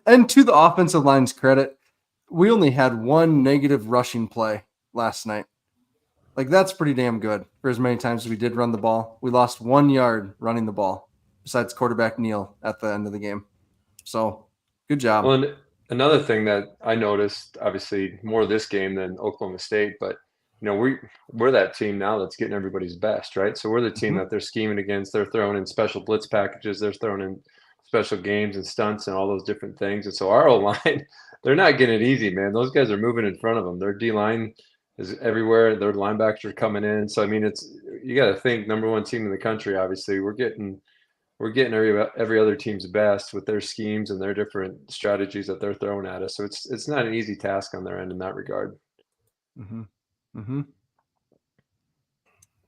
And to the offensive line's credit, we only had one negative rushing play last night. Like that's pretty damn good for as many times as we did run the ball. We lost 1 yard running the ball, besides quarterback Neal at the end of the game. So good job. Well, and another thing that I noticed, obviously more this game than Oklahoma State, but we're that team now that's getting everybody's best, right? So we're the team that they're scheming against. They're throwing in special blitz packages. They're throwing in special games and stunts and all those different things. And so our O-line, they're not getting it easy, man. Those guys are moving in front of them. Their D-line is everywhere. Their linebackers are coming in. So, I mean, you got to think number one team in the country, obviously. We're getting every other team's best with their schemes and their different strategies that they're throwing at us. So it's not an easy task on their end in that regard. Mm-hmm. Mm-hmm.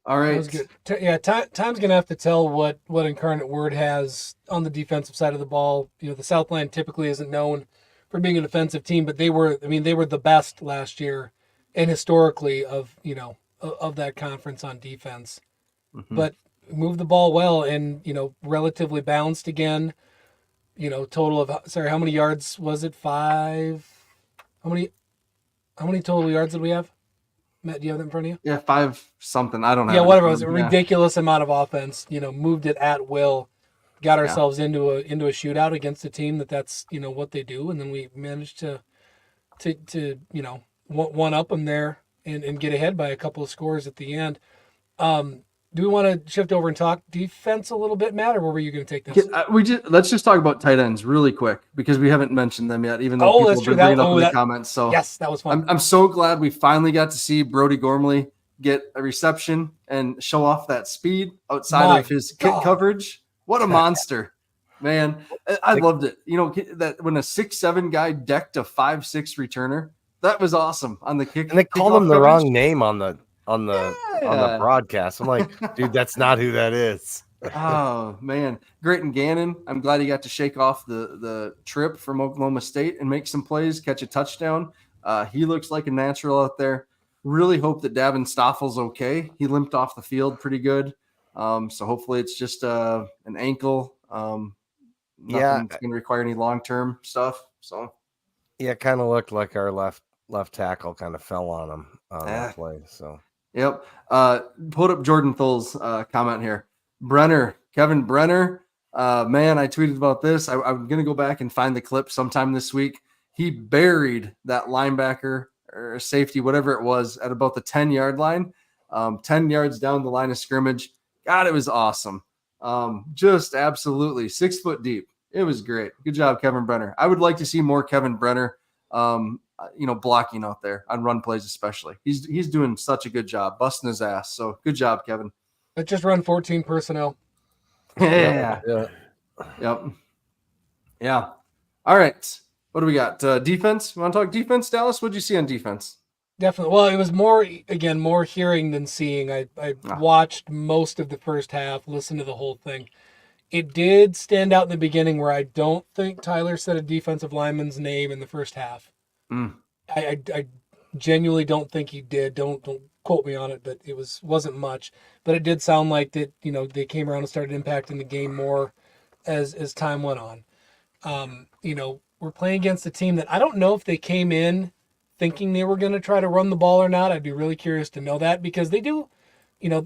All right. That was good. Time's gonna have to tell what Incarnate Word has on the defensive side of the ball. The Southland typically isn't known for being a defensive team, but they were the best last year, and historically of that conference on defense. Mm-hmm. But moved the ball well and relatively balanced again. Total of how many yards was it? 5. How many total yards did we have? Matt, do you have that in front of you? Yeah, 5 something. I don't have. Yeah, whatever. It was a ridiculous amount of offense. Moved it at will, got ourselves into a shootout against a team that's what they do, and then we managed to one up them there and get ahead by a couple of scores at the end. Do we want to shift over and talk defense a little bit, Matt, or where were you going to take this? Let's just talk about tight ends really quick because we haven't mentioned them yet, even though people have been bringing up in the comments. So yes, that was fun. I'm so glad we finally got to see Brody Gormley get a reception and show off that speed outside of his kick coverage. What a monster, man. I loved it. That when a 6'7" guy decked a 5'6" returner, that was awesome on the kick. And they called him the wrong name on the broadcast. I'm like, dude, that's not who that is. Oh man, Grayton Gannon. I'm glad he got to shake off the trip from Oklahoma State and make some plays, catch a touchdown. He looks like a natural out there. Really hope that Davin Stoffel's okay. He limped off the field pretty good. So hopefully it's just an ankle. Nothing's going to require any long-term stuff. So yeah, it kind of looked like our left tackle kind of fell on him on that play. So yep. Put up Jordan Thull's comment here. Kevin Brenner. Man, I tweeted about this. I'm going to go back and find the clip sometime this week. He buried that linebacker or safety, whatever it was, at about the 10-yard line, 10 yards down the line of scrimmage. God, it was awesome. Just absolutely 6 foot deep. It was great. Good job, Kevin Brenner. I would like to see more Kevin Brenner, blocking out there on run plays, especially. He's doing such a good job, busting his ass. So good job, Kevin. Let's just run 14 personnel. Yeah. Yep. Yeah. All right. What do we got? Defense. You want to talk defense, Dallas? What did you see on defense? Definitely. Well, it was more hearing than seeing. I watched most of the first half, listened to the whole thing. It did stand out in the beginning where I don't think Tyler said a defensive lineman's name in the first half. I genuinely don't think he did. Don't quote me on it, but it wasn't much. But it did sound like that, they came around and started impacting the game more as time went on. We're playing against a team that I don't know if they came in thinking they were going to try to run the ball or not. I'd be really curious to know that because they do,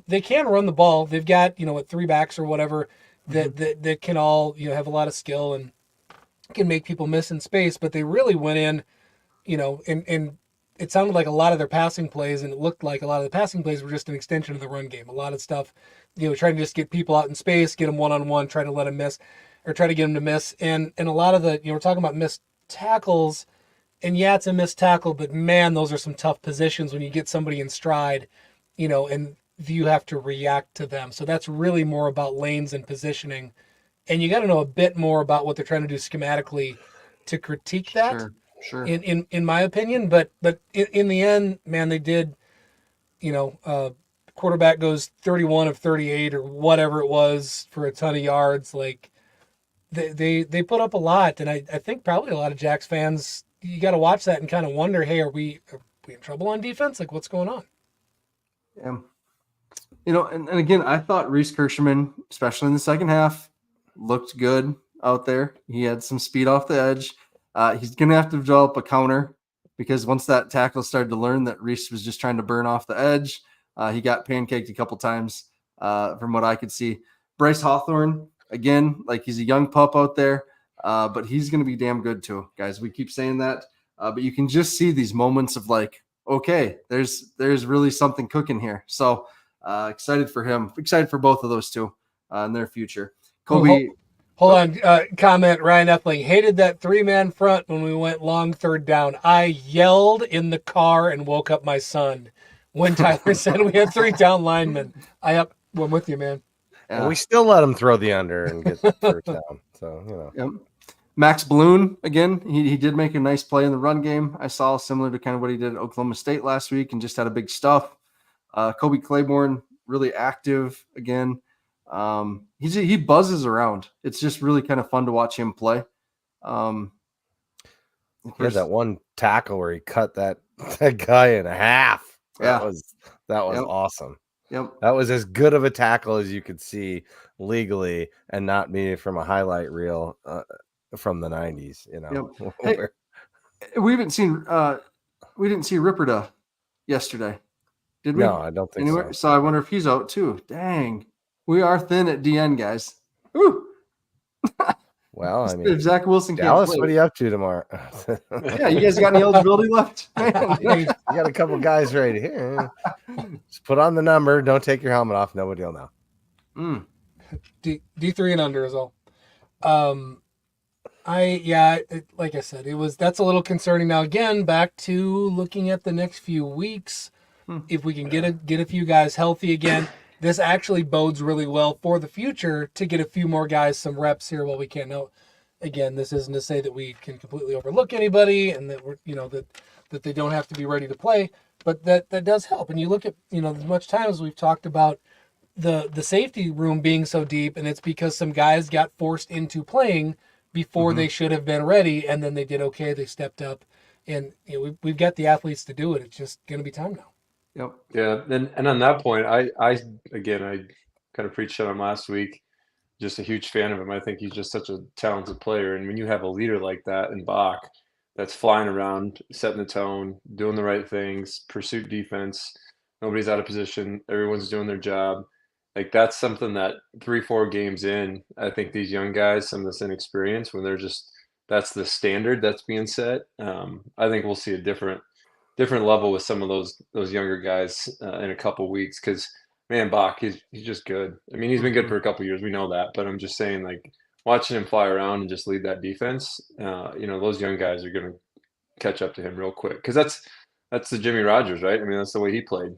they can run the ball. They've got, 3 backs or whatever that can all, have a lot of skill and can make people miss in space, but they really went in, and it sounded like a lot of their passing plays, and it looked like a lot of the passing plays were just an extension of the run game. A lot of stuff, trying to just get people out in space, get them one-on-one, try to let them miss, or try to get them to miss. And a lot of the, we're talking about missed tackles, and yeah, it's a missed tackle, but man, those are some tough positions when you get somebody in stride, and you have to react to them. So that's really more about lanes and positioning. And you got to know a bit more about what they're trying to do schematically to critique that. Sure. In my opinion, but in the end, man, they did, quarterback goes 31 of 38 or whatever it was for a ton of yards. Like they put up a lot. And I think probably a lot of Jacks fans, you got to watch that and kind of wonder, hey, are we in trouble on defense? Like what's going on? Yeah. And again, I thought Reese Kirschman, especially in the second half, looked good out there. He had some speed off the edge. He's going to have to develop a counter because once that tackle started to learn that Reese was just trying to burn off the edge, he got pancaked a couple times from what I could see. Bryce Hawthorne, again, like he's a young pup out there, but he's going to be damn good too, guys. We keep saying that, but you can just see these moments of like, okay, there's really something cooking here. So excited for him. Excited for both of those two in their future. Kobe. Hold on. Comment, Ryan Ethling. Hated that 3-man front when we went long third down. I yelled in the car and woke up my son when Tyler said we had 3 down linemen. I'm with you, man. And we still let him throw the under and get the first down. So, Yep. Max Bloom, again, he did make a nice play in the run game. I saw similar to kind of what he did at Oklahoma State last week and just had a big stuff. Kobe Claiborne, really active again. He buzzes around. It's just really kind of fun to watch him play. He had that one tackle where he cut that guy in half. That was awesome. Yep. That was as good of a tackle as you could see legally and not be from a highlight reel from the 90s, you know. Yep. Hey, we didn't see Ripperda yesterday. Did we? No, I don't think so. So I wonder if he's out too. Dang. We are thin at DN, guys. Woo. Well, I mean, if Zach Wilson Dallas, can't play. what are you up to tomorrow? Yeah, you guys got any eligibility left? You got a couple guys right here. Just put on the number. Don't take your helmet off. Nobody will know. D3 and under is all. Like I said, that's a little concerning. Now again, back to looking at the next few weeks. If we can get a few guys healthy again, this actually bodes really well for the future to get a few more guys some reps here while we can't know. Again, this isn't to say that we can completely overlook anybody and that we're, that they don't have to be ready to play, but that does help. And you look at, as much time as we've talked about the safety room being so deep, and it's because some guys got forced into playing before they should have been ready, and then they did okay. They stepped up, and we've got the athletes to do it. It's just going to be time now. Yep. Yeah, and on that point, I kind of preached on him last week. Just a huge fan of him. I think he's just such a talented player, and when you have a leader like that in Bach, that's flying around, setting the tone, doing the right things, pursuit defense, nobody's out of position, everyone's doing their job. Like that's something that 3-4 games in, I think these young guys, some of this inexperience, when that's the standard that's being set. I think we'll see a different level with some of those younger guys in a couple weeks. Because man, Bach, he's just good. I mean, he's been good for a couple years. We know that, but I'm just saying, like watching him fly around and just lead that defense. Those young guys are going to catch up to him real quick. Because that's the Jimmy Rogers, right? I mean, that's the way he played.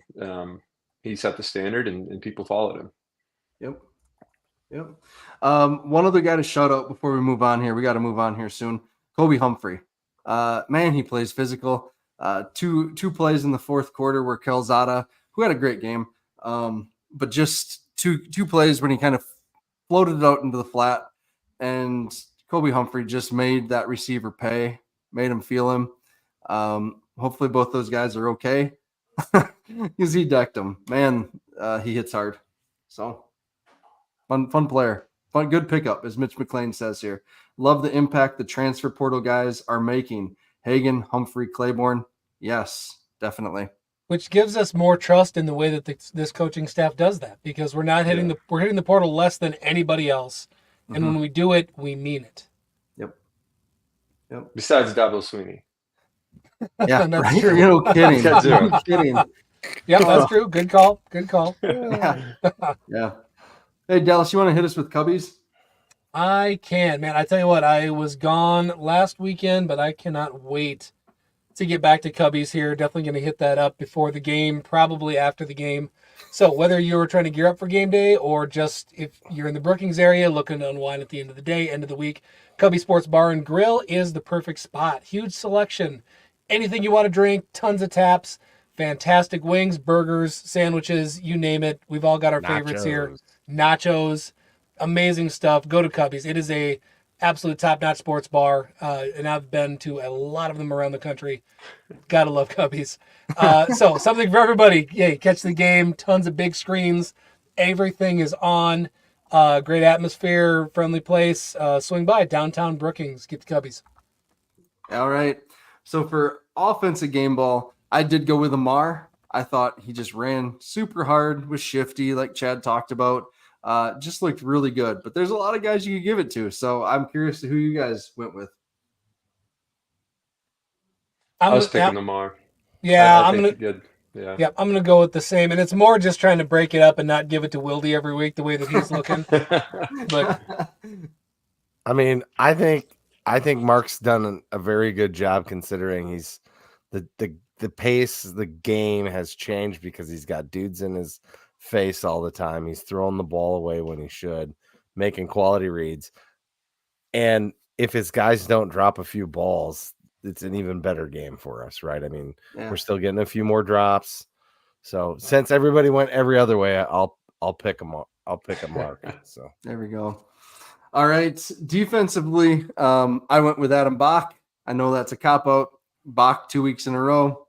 He set the standard and people followed him. Yep. One other guy to shout out before we move on here. We got to move on here soon. Kobe Humphrey. Man, he plays physical. Two plays in the fourth quarter where Calzada, who had a great game, but just two plays when he kind of floated it out into the flat, and Kobe Humphrey just made that receiver pay, made him feel him. Hopefully both those guys are okay. Because he decked him. Man, he hits hard. So fun player. Fun, good pickup, as Mitch McLean says here. Love the impact the transfer portal guys are making. Hagan, Humphrey, Claiborne. Yes, definitely. Which gives us more trust in the way that this coaching staff does that, because we're not hitting we're hitting the portal less than anybody else. And when we do it, we mean it. Yep. Besides Dabo Sweeney. Yeah, that's right? true. You're no kidding. No kidding. Yeah, that's true. Good call. Yeah. Hey, Dallas, you want to hit us with Cubbies? I can, man. I tell you what, I was gone last weekend, but I cannot wait to get back to Cubbies here. Definitely going to hit that up before the game, probably after the game. So whether you're trying to gear up for game day or just if you're in the Brookings area looking to unwind at the end of the day, end of the week, Cubby Sports Bar and Grill is the perfect spot. Huge selection. Anything you want to drink, tons of taps, fantastic wings, burgers, sandwiches, you name it. We've all got our favorites here. Nachos, amazing stuff. Go to Cubby's. It is a absolute top-notch sports bar, and I've been to a lot of them around the country. Gotta love Cubby's. So something for everybody. Yeah, catch the game. Tons of big screens. Everything is on. Great atmosphere, friendly place. Swing by downtown Brookings. Get to Cubby's. All right. So for offensive game ball, I did go with Amar. I thought he just ran super hard, was shifty, like Chad talked about. Just looked really good. But there's a lot of guys you could give it to. So I'm curious to who you guys went with. I was picking Amar. Yeah, I'm gonna. Yeah, I'm gonna go with the same, and it's more just trying to break it up and not give it to Wildy every week the way that he's looking. But I mean, I think Mark's done a very good job considering he's the pace, the game has changed because he's got dudes in his face all the time. He's throwing the ball away when he should, making quality reads. And if his guys don't drop a few balls, it's an even better game for us, right? I mean, we're still getting a few more drops. So since everybody went every other way, I'll pick him. I'll pick a Mark. So there we go. All right, defensively, I went with Adam Bach. I know that's a cop out. Bach 2 weeks in a row,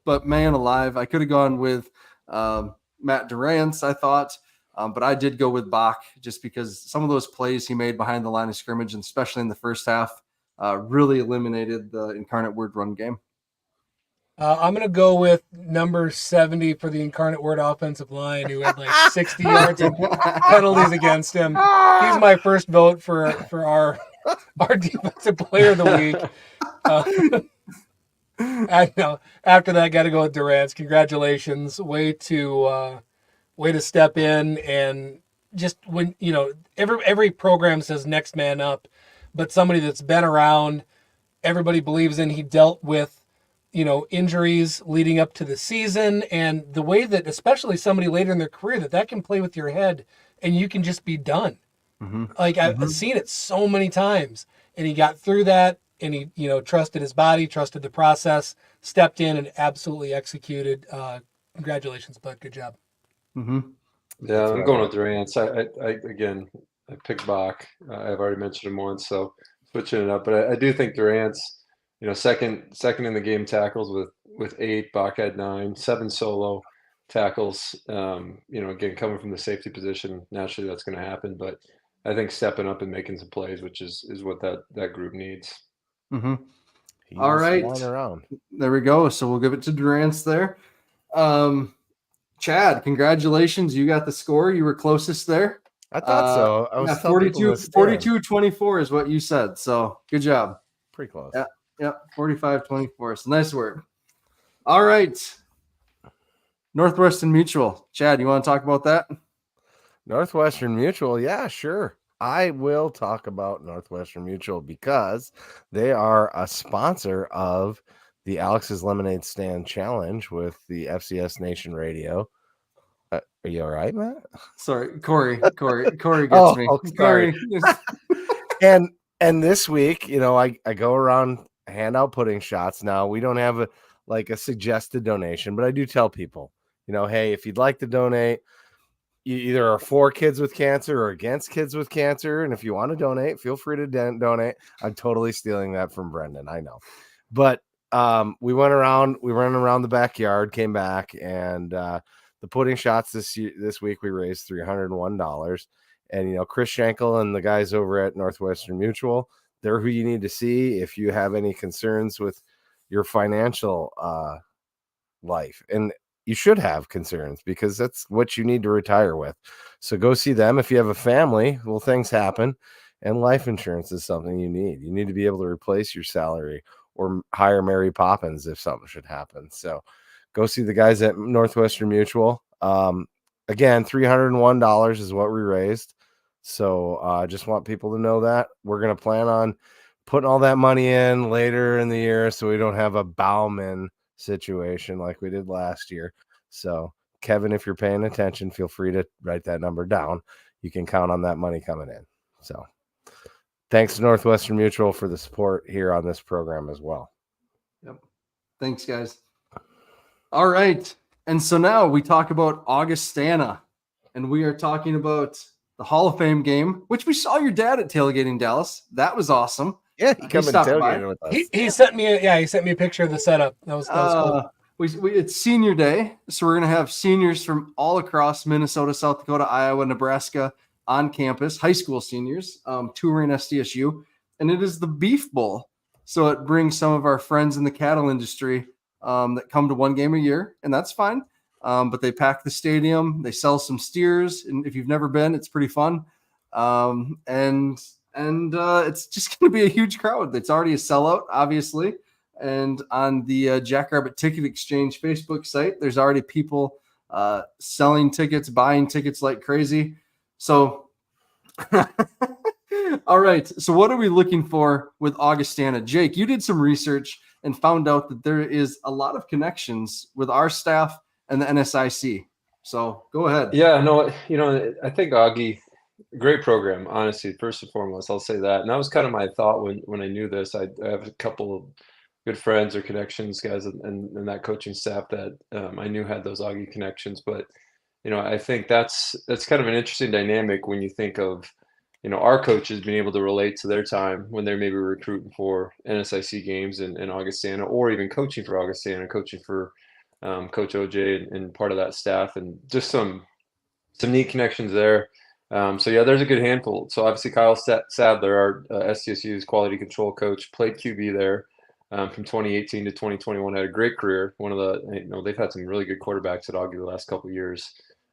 but man alive, I could have gone with Matt Durance, I thought, but I did go with Bach just because some of those plays he made behind the line of scrimmage, and especially in the first half, really eliminated the Incarnate Word run game. I'm going to go with number 70 for the Incarnate Word offensive line, who had like 60 yards and penalties against him. He's my first vote for our defensive player of the week. I know. After that, got to go with Durance. Congratulations. Way to step in, and just when, every program says next man up, but somebody that's been around, everybody believes in. He dealt with injuries leading up to the season, and the way that, especially somebody later in their career, that can play with your head and you can just be done. Mm-hmm. Like I've seen it so many times, and he got through that, and he, trusted his body, trusted the process, stepped in and absolutely executed. Congratulations, bud. Good job. Mm-hmm. Yeah, I'm going with Durance. I picked Bach. I've already mentioned him once, so switching it up. But I do think Durance, second in the game tackles with 8. Bach had 9, 7 solo tackles. Again, coming from the safety position, naturally that's going to happen. But I think stepping up and making some plays, which is what that group needs. Mm-hmm. All right, around. There we go. So we'll give it to Durance there. Chad, congratulations. You got the score. You were closest there. I thought so. I was 42-24 is what you said. So good job. Pretty close. Yeah, 45-24. So nice work. All right. Northwestern Mutual. Chad, you want to talk about that? Northwestern Mutual. Yeah, sure. I will talk about Northwestern Mutual because they are a sponsor of the Alex's Lemonade Stand Challenge with the FCS Nation Radio. Are you all right, Matt? Sorry, Corey gets me. Sorry. and this week, I go around, hand out pudding shots. Now we don't have a suggested donation, but I do tell people, hey, if you'd like to donate, you either are for kids with cancer or against kids with cancer. And if you want to donate, feel free to donate. I'm totally stealing that from Brendan. I know. But we ran around the backyard, came back, and the pudding shots this week, we raised $301. And, Chris Schenkel and the guys over at Northwestern Mutual, they're who you need to see if you have any concerns with your financial life. And you should have concerns because that's what you need to retire with. So go see them. If you have a family, well, things happen, and life insurance is something you need. You need to be able to replace your salary or hire Mary Poppins if something should happen. So go see the guys at Northwestern Mutual. Again, $301 is what we raised. So I just want people to know that we're going to plan on putting all that money in later in the year so we don't have a Bauman situation like we did last year. So Kevin, if you're paying attention, feel free to write that number down. You can count on that money coming in. So thanks to Northwestern Mutual for the support here on this program as well. Yep. Thanks, guys. All right. And so now we talk about Augustana, and we are talking about the Hall of Fame game, which we saw your dad at Tailgating Dallas. That was awesome. Yeah, he came and tailgated with us. He sent me a picture of the setup. That was cool. It's senior day, so we're going to have seniors from all across Minnesota, South Dakota, Iowa, Nebraska on campus, high school seniors, touring SDSU, and it is the Beef Bowl. So it brings some of our friends in the cattle industry that come to one game a year, and that's fine. But they pack the stadium, they sell some steers, and if you've never been, it's pretty fun. And it's just going to be a huge crowd. It's already a sellout, obviously. And on the Jackrabbit Ticket Exchange Facebook site, there's already people selling tickets, buying tickets like crazy. So All right. So what are we looking for with Augustana? Jake, you did some research and found out that there is a lot of connections with our staff and the NSIC. So go ahead. Yeah, no, I think Augie, great program, honestly, first and foremost, I'll say that. And that was kind of my thought when I knew this. I have a couple of good friends or connections, guys, and that coaching staff that I knew had those Augie connections. But, I think that's kind of an interesting dynamic when you think of, our coaches being able to relate to their time when they're maybe recruiting for NSIC games in Augustana, or even coaching for Augustana, coaching for Coach OJ and part of that staff, and just some neat connections there. So yeah, there's a good handful. So obviously Kyle Sadler, our SDSU's quality control coach, played QB there from 2018 to 2021. Had a great career. One of the, they've had some really good quarterbacks at Augie the last couple of years.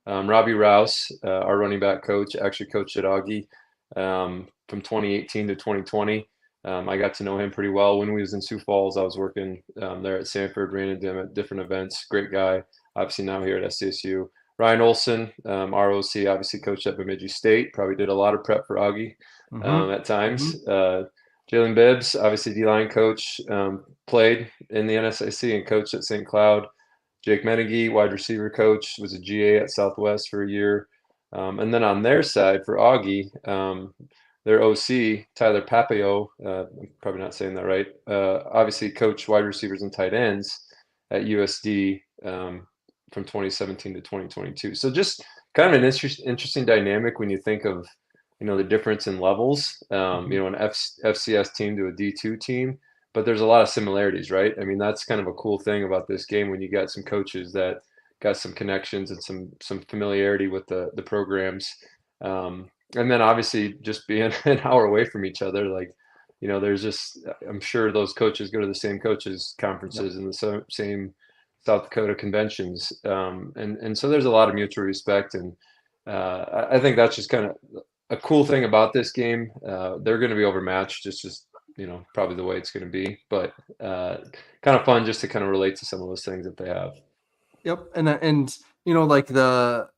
Robbie Rouse, our running back coach, actually coached at Augie from 2018 to 2020. I got to know him pretty well when we was in Sioux Falls. I was working there at Sanford, ran into him at different events. Great guy. Obviously now here at SDSU. Ryan Olson, ROC, obviously coached at Bemidji State. Probably did a lot of prep for Augie at times. Jalen Bibbs, obviously D-line coach, played in the NSIC and coached at St. Cloud. Jake Meneghy, wide receiver coach, was a GA at Southwest for a year. And then on their side for Augie, their OC, Tyler Papio, I'm probably not saying that right, obviously coached wide receivers and tight ends at USD from 2017 to 2022. So just kind of an interesting dynamic when you think of, the difference in levels, an FCS team to a D2 team, but there's a lot of similarities, right? I mean, that's kind of a cool thing about this game when you got some coaches that got some connections and some familiarity with the programs. And then obviously just being an hour away from each other, like, there's just, I'm sure those coaches go to the same coaches conferences and the same South Dakota conventions. And so there's a lot of mutual respect. And I think that's just kind of a cool thing about this game. They're going to be overmatched, just probably the way it's going to be, but kind of fun just to kind of relate to some of those things that they have. Yep. And like the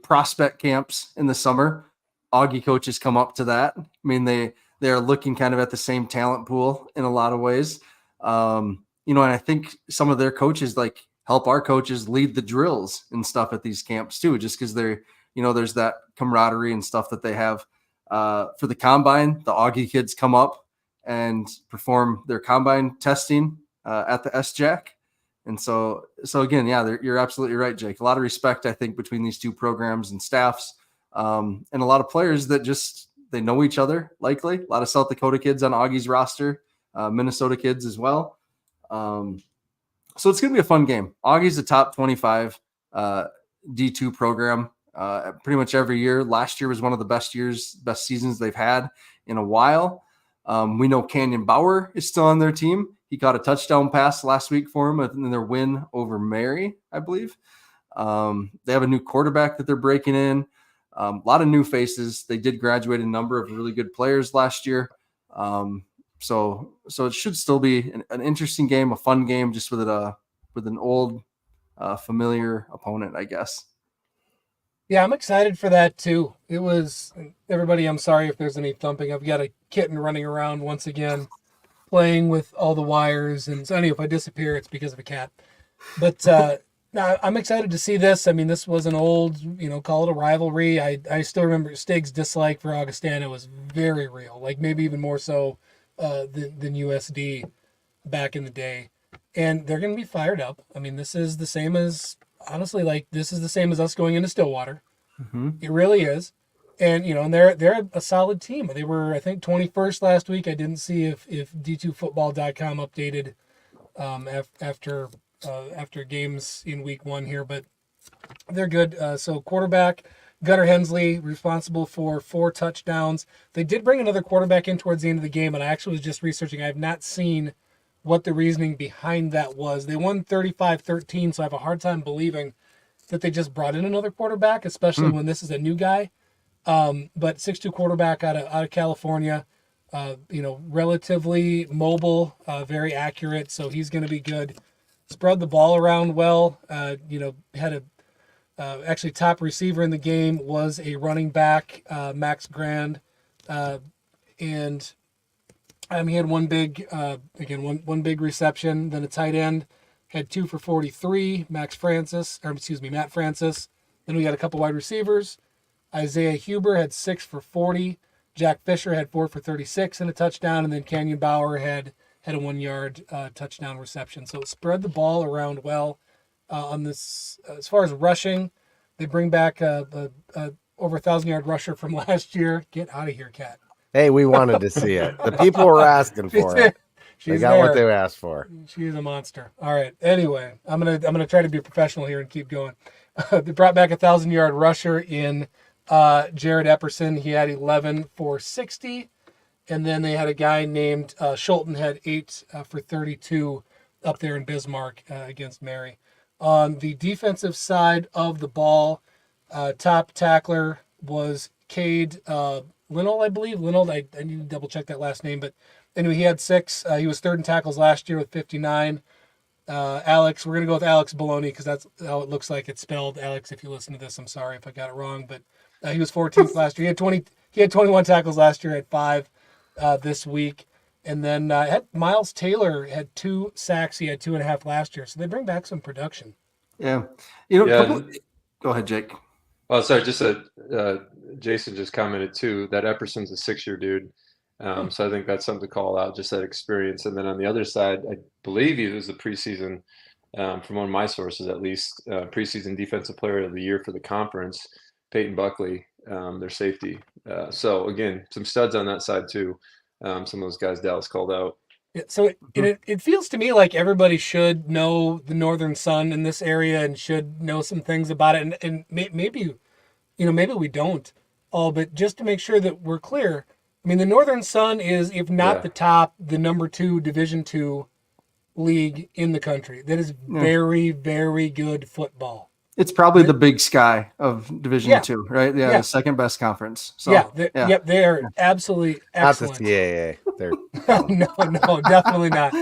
prospect camps in the summer, Augie coaches come up to that. I mean, they're looking kind of at the same talent pool in a lot of ways. And I think some of their coaches like help our coaches lead the drills and stuff at these camps too, just because they're, there's that camaraderie and stuff that they have. For the combine, the Augie kids come up and perform their combine testing at the SJAC. And so again, yeah, you're absolutely right, Jake. A lot of respect, I think, between these two programs and staffs, and a lot of players that just, they know each other, likely. A lot of South Dakota kids on Augie's roster, Minnesota kids as well. So it's going to be a fun game. Augie's a top 25 D2 program pretty much every year. Last year was one of the best seasons they've had in a while. We know Canyon Bauer is still on their team. He caught a touchdown pass last week for him in their win over Mary, I believe. They have a new quarterback that they're breaking in. A lot of new faces. They did graduate a number of really good players last year. So it should still be an interesting game, a fun game, just with an old familiar opponent, I guess. Yeah, I'm excited for that too. It was everybody. I'm sorry if there's any thumping. I've got a kitten running around once again, playing with all the wires. And so anyway, if I disappear, it's because of a cat. But now I'm excited to see this. I mean, this was an old, call it a rivalry. I still remember Stig's dislike for Augustana was very real, like maybe even more so than USD back in the day. And they're going to be fired up. I mean, this is the same as, honestly, like this is the same as us going into Stillwater. Mm-hmm. It really is. And, and they're a solid team. They were, I think, 21st last week. I didn't see if D2football.com updated after games in week 1 here, but they're good. So quarterback, Gunnar Hensley, responsible for 4 touchdowns. They did bring another quarterback in towards the end of the game, and I actually was just researching. I have not seen what the reasoning behind that was. They won 35-13, so I have a hard time believing that they just brought in another quarterback, especially when this is a new guy. But 6'2" quarterback out of California, relatively mobile, very accurate, so he's going to be good. Spread the ball around well. Had actually top receiver in the game was a running back, Max Grand, And he had one big, one big reception. Then a tight end had 2 for 43. Matt Francis. Then we got a couple wide receivers. Isaiah Huber had 6 for 40. Jack Fisher had 4 for 36 and a touchdown. And then Canyon Bauer had a 1-yard touchdown reception. So it spread the ball around well on this. As far as rushing, they bring back over 1,000-yard rusher from last year. Get out of here, Cat. Hey, we wanted to see it. The people were asking for it. They got what they asked for. She is a monster. All right. Anyway, I'm gonna try to be professional here and keep going. They brought back a 1,000-yard rusher in Jared Epperson. He had 11 for 60, and then they had a guy named Schulten had 8 for 32 up there in Bismarck against Mary. On the defensive side of the ball, top tackler was Cade Linold, I believe. Linold, I need to double check that last name, but anyway, he had 6. He was third in tackles last year with 59. Alex, we're going to go with Alex Baloney because that's how it looks like it's spelled. Alex, if you listen to this, I'm sorry if I got it wrong, but he was 14th last year. He had 21 tackles last year, had 5 this week. And then Miles Taylor had 2 sacks. He had 2.5 last year. So they bring back some production. Yeah. Go ahead, Jake. Oh, sorry. Just Jason just commented too that Epperson's a 6-year dude. So I think that's something to call out, just that experience. And then on the other side, I believe he was the preseason, from one of my sources at least, preseason defensive player of the year for the conference, Peyton Buckley, their safety. So again, some studs on that side too. Some of those guys Dallas called out. Yeah, so it feels to me like everybody should know the Northern Sun in this area and should know some things about it. And maybe we don't all, but just to make sure that we're clear, I mean, the Northern Sun is, if not the number 2 Division II league in the country. That is very, very good football. It's probably the Big Sky of Division II, right? Yeah, the second best conference. So, they are absolutely excellent. Not the CAA. They're no, definitely not.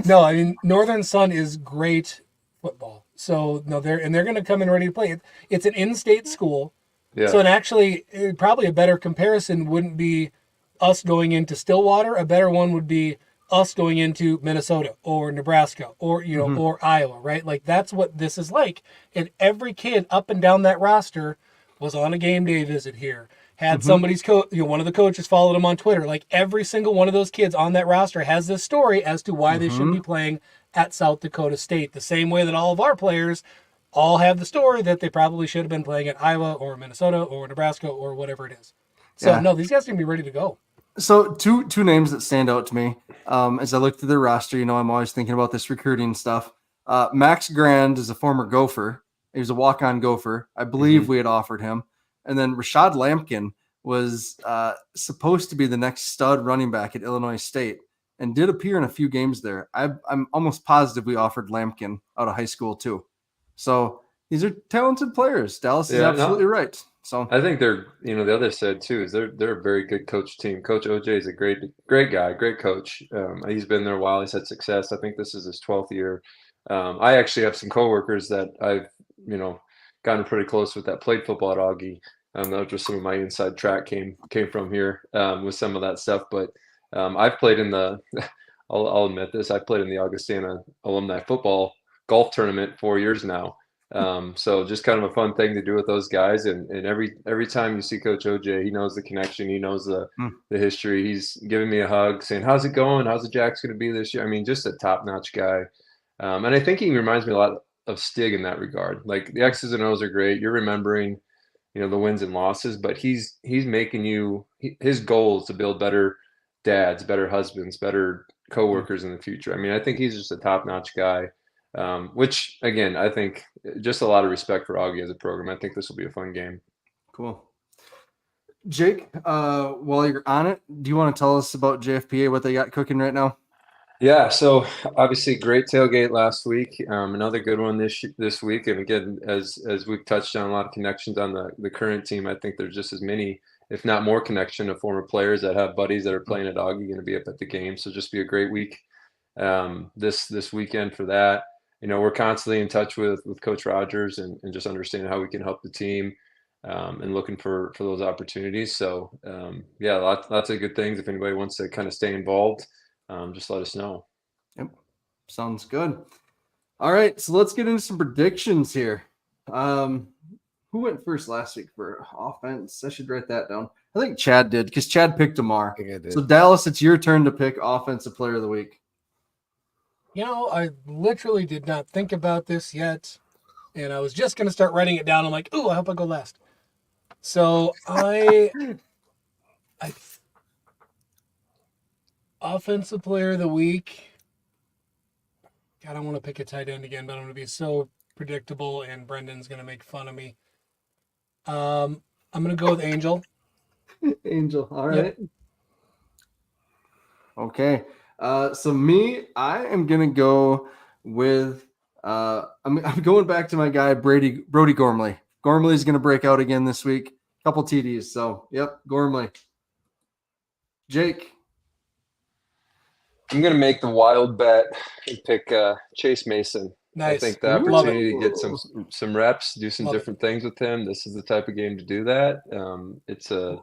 No, I mean, Northern Sun is great football. So they're going to come in ready to play. It's an in-state school. Yeah. So actually, probably a better comparison wouldn't be us going into Stillwater. A better one would be us going into Minnesota or Nebraska or or Iowa, right? Like that's what this is like. And every kid up and down that roster was on a game day visit here. Had somebody's one of the coaches followed him on Twitter. Like every single one of those kids on that roster has this story as to why they should be playing at South Dakota State. The same way that all of our players all have the story that they probably should have been playing at Iowa or Minnesota or Nebraska or whatever it is. So no, these guys are gonna be ready to go. So two names that stand out to me as I look through their roster. I'm always thinking about this recruiting stuff. Max Grand is a former Gopher. He was a walk-on Gopher. I believe we had offered him. And then Rashad Lampkin was supposed to be the next stud running back at Illinois State and did appear in a few games there. I'm almost positive we offered Lampkin out of high school too. So these are talented players. Dallas is absolutely right. So I think they're, the other side too is they're a very good coach team. Coach OJ is a great guy, great coach. He's been there a while. He's had success. I think this is his 12th year. I actually have some coworkers that I've, gotten pretty close with that played football at Augie. That was just some of my inside track came from here with some of that stuff. But I've played in I'll admit this, I played in the Augustana alumni football golf tournament 4 years now. So just kind of a fun thing to do with those guys. And every time you see Coach OJ, he knows the connection. He knows the history. He's giving me a hug saying, how's it going? How's the Jacks going to be this year? I mean, just a top-notch guy. And I think he reminds me a lot of Stig in that regard. Like the X's and O's are great. You're remembering, the wins and losses, but he's making his goal is to build better dads, better husbands, better coworkers in the future. I mean, I think he's just a top-notch guy. Which again, I think just a lot of respect for Augie as a program. I think this will be a fun game. Cool. Jake, while you're on it, do you want to tell us about JFPA, what they got cooking right now? Yeah, so obviously great tailgate last week. Another good one this week. And again, as we've touched on a lot of connections on the current team, I think there's just as many, if not more, connection of former players that have buddies that are playing at Augie going to be up at the game. So just be a great week this weekend for that. We're constantly in touch with Coach Rogers and just understanding how we can help the team. and looking for those opportunities. So yeah, lots of good things. If anybody wants to kind of stay involved, just let us know. Yep. Sounds good. All right, so let's get into some predictions here. Who went first last week for offense? I should write that down. I think Chad did because Chad picked Damar. I think I did. So Dallas, it's your turn to pick offensive player of the week. I literally did not think about this yet, and I was just going to start writing it down. I'm like, ooh, I hope I go last. So offensive player of the week. God, I want to pick a tight end again, but I'm going to be so predictable, and Brendan's going to make fun of me. I'm going to go with Angel. Angel, all right. Yep. Okay. So I am gonna go with I'm going back to my guy Brody Gormley. Gormley's gonna break out again this week. Couple TDs. So yep, Gormley. Jake. I'm going to make the wild bet and pick Chase Mason. Nice. I think the opportunity to get some reps, do some different things with him. This is the type of game to do that. It's a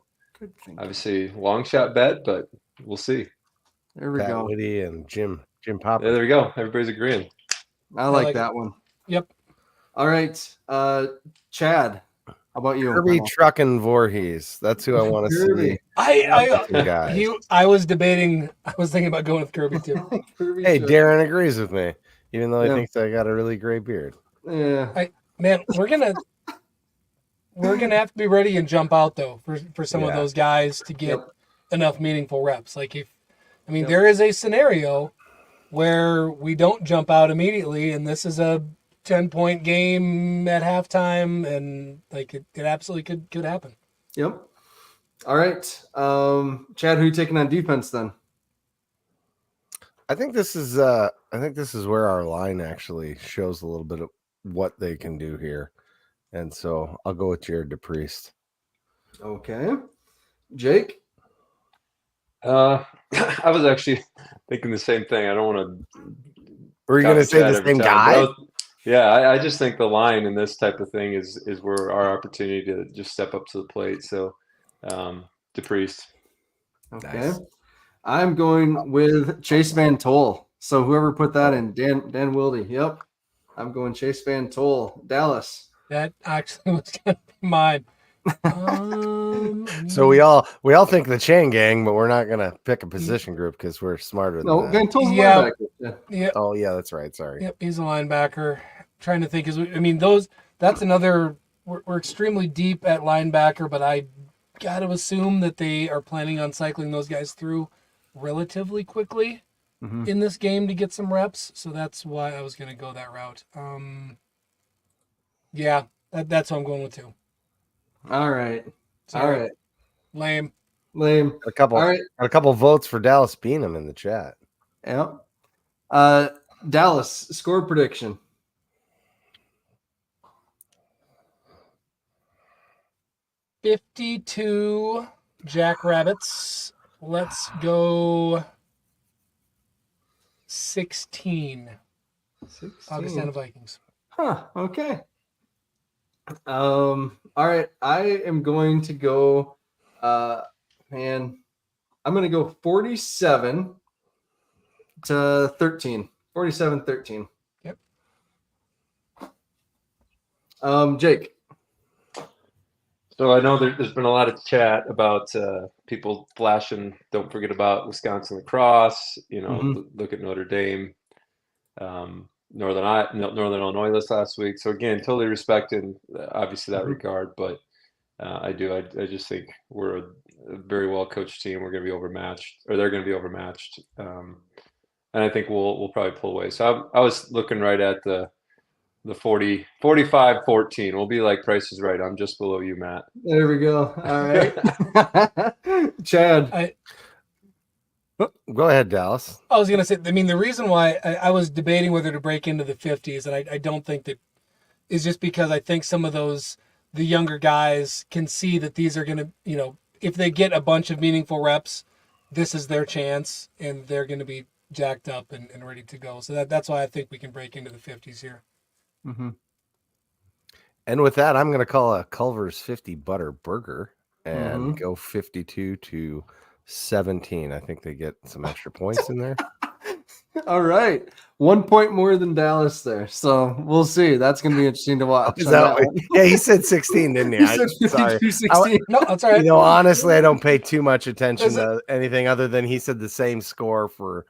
obviously long shot bet, but we'll see. There we Pat go. Whitty and Jim Popper. Yeah, there we go. Everybody's agreeing. I like that one. Yep. All right. Chad, how about you? Kirby Truckin' Voorhees. That's who I want to see. I was debating. I was thinking about going with Kirby too. Hey, Darren agrees with me, even though he thinks I got a really gray beard. Yeah. Man, we're gonna have to be ready and jump out though for some of those guys to get enough meaningful reps. Like there is a scenario where we don't jump out immediately, and this is a 10-point game at halftime, and like it absolutely could happen. Yep. All right. Chad, who are you taking on defense then? I think this is where our line actually shows a little bit of what they can do here. And so I'll go with Jared DePriest. Okay. Jake? I was actually thinking the same thing. I don't want to. Were you going to say the same guy? I just think the line and this type of thing is where our opportunity to just step up to the plate. So, DePriest. Okay. Nice. I'm going with Chase Van Tol. So whoever put that in, Dan Wilde. Yep. I'm going Chase Van Tol. Dallas. That actually was going to be mine. So we all think the chain gang, but we're not gonna pick a position group because we're smarter than that. Van Tol's linebacker. Yeah. Oh yeah, that's right. Sorry. Yep, he's a linebacker. Trying to think that's another. We're extremely deep at linebacker, but I got to assume that they are planning on cycling those guys through relatively quickly in this game to get some reps. So that's why I was going to go that route. That's what I'm going with too. All right. Sorry. All right. Lame. A couple votes for Dallas Beanham in the chat. Yep. Dallas, score prediction. $52 Jackrabbits. Let's go 16. 16. Augustana Vikings. Huh. Okay. All right. I am going to go. I'm going to go 47-13. 47-13. Yep. Jake. So I know there's been a lot of chat about people flashing. Don't forget about Wisconsin lacrosse. Look at Notre Dame, Northern Illinois this last week. So again, totally respecting obviously that regard, but I just think we're a very well coached team. We're going to be overmatched, or they're going to be overmatched, and I think we'll probably pull away. So I was looking right at the 45-14. We'll be like Price is Right. I'm just below you, Matt. There we go. All right. Chad. Go ahead, Dallas. I was going to say, the reason why I was debating whether to break into the 50s, and I don't think that is just because I think some of the younger guys can see that these are going to, if they get a bunch of meaningful reps, this is their chance, and they're going to be jacked up and ready to go. So that's why I think we can break into the 50s here. Mm-hmm. And with that, I'm going to call a Culver's 50 butter burger and Mhm. go 52-17. I think they get some extra points in there. All right. 1 point more than Dallas there. So we'll see. That's going to be interesting to watch. Is on that that what- one. yeah, he said 16, didn't he? He said Sorry. 52-16. No, that's all right. You know, honestly, I don't pay too much attention Is it- to anything other than he said the same score for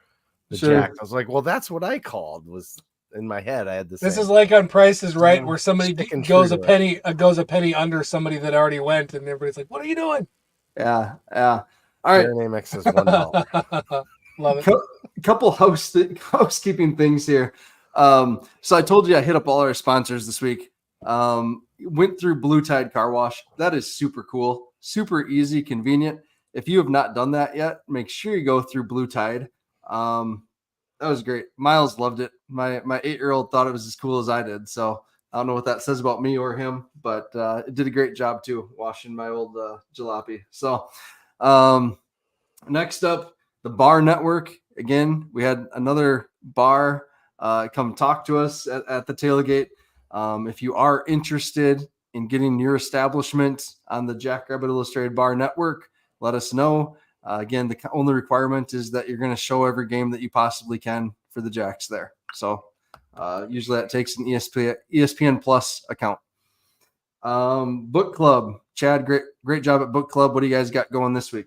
the Sure. Jacks. I was like, well, that's what I called. Was in my head. I had the same. This is like on Price is Right, where somebody Sticking goes true a to penny under somebody that already went, and everybody's like, "What are you doing?" Yeah. All right. Darren Amex says $1. Love it. A couple housekeeping things here. So I told you I hit up all our sponsors this week. Went through Blue Tide Car Wash. That is super cool, super easy, convenient. If you have not done that yet, make sure you go through Blue Tide. That was great. Miles loved it. My 8-year-old thought it was as cool as I did. So I don't know what that says about me or him, but it did a great job too, washing my old jalopy. So next up, the Bar Network. Again, we had another bar come talk to us at the tailgate. If you are interested in getting your establishment on the Jackrabbit Illustrated Bar Network, let us know. Again, the only requirement is that you're going to show every game that you possibly can for the Jacks there. So usually that takes an ESPN Plus account. Book Club. Chad, great job at Book Club. What do you guys got going this week?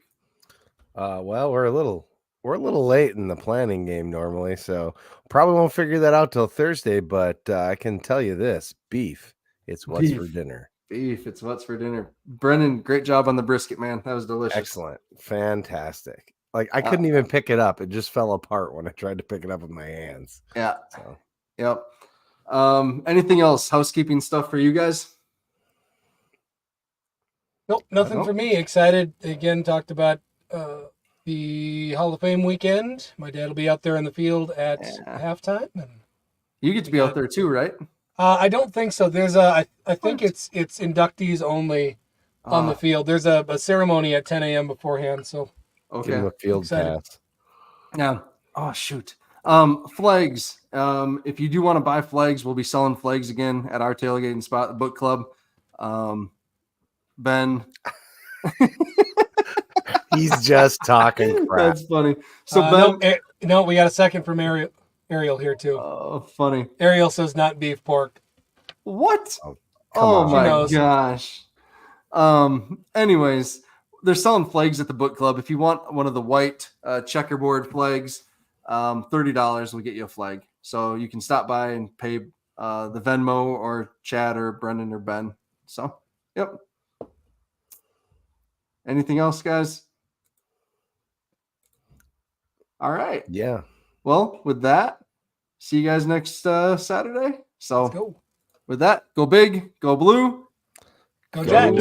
Well, we're a little late in the planning game normally, so probably won't figure that out till Thursday. But I can tell you this: beef. It's what's for dinner. Beef. It's what's for dinner. Brennan, great job on the brisket, man. That was delicious. Excellent, fantastic. Like I couldn't even pick it up; it just fell apart when I tried to pick it up with my hands. Yeah. So. Yep. Anything else? Housekeeping stuff for you guys? Nope, nothing for me. Excited again. Talked about the Hall of Fame weekend. My dad will be out there in the field at halftime, and you get to be out there too, right? I don't think so. There's I think it's inductees only on the field. There's a ceremony at 10 a.m. beforehand. So okay, give him a field pass. Yeah. Oh shoot. Flags. If you do want to buy flags, we'll be selling flags again at our tailgating spot, the Book Club. Ben. He's just talking crap. That's funny. So Ben, no, we got a second from Ariel here too. Oh, funny. Ariel says not beef, pork. What? Oh my gosh. Anyways, they're selling flags at the Book Club. If you want one of the white checkerboard flags, $30 will get you a flag. So you can stop by and pay the Venmo or Chad or Brendan or Ben. So, yep. Anything else, guys? All right. Yeah. Well, with that, see you guys next Saturday. So Let's go. with that, go big, go blue. Go Jacks.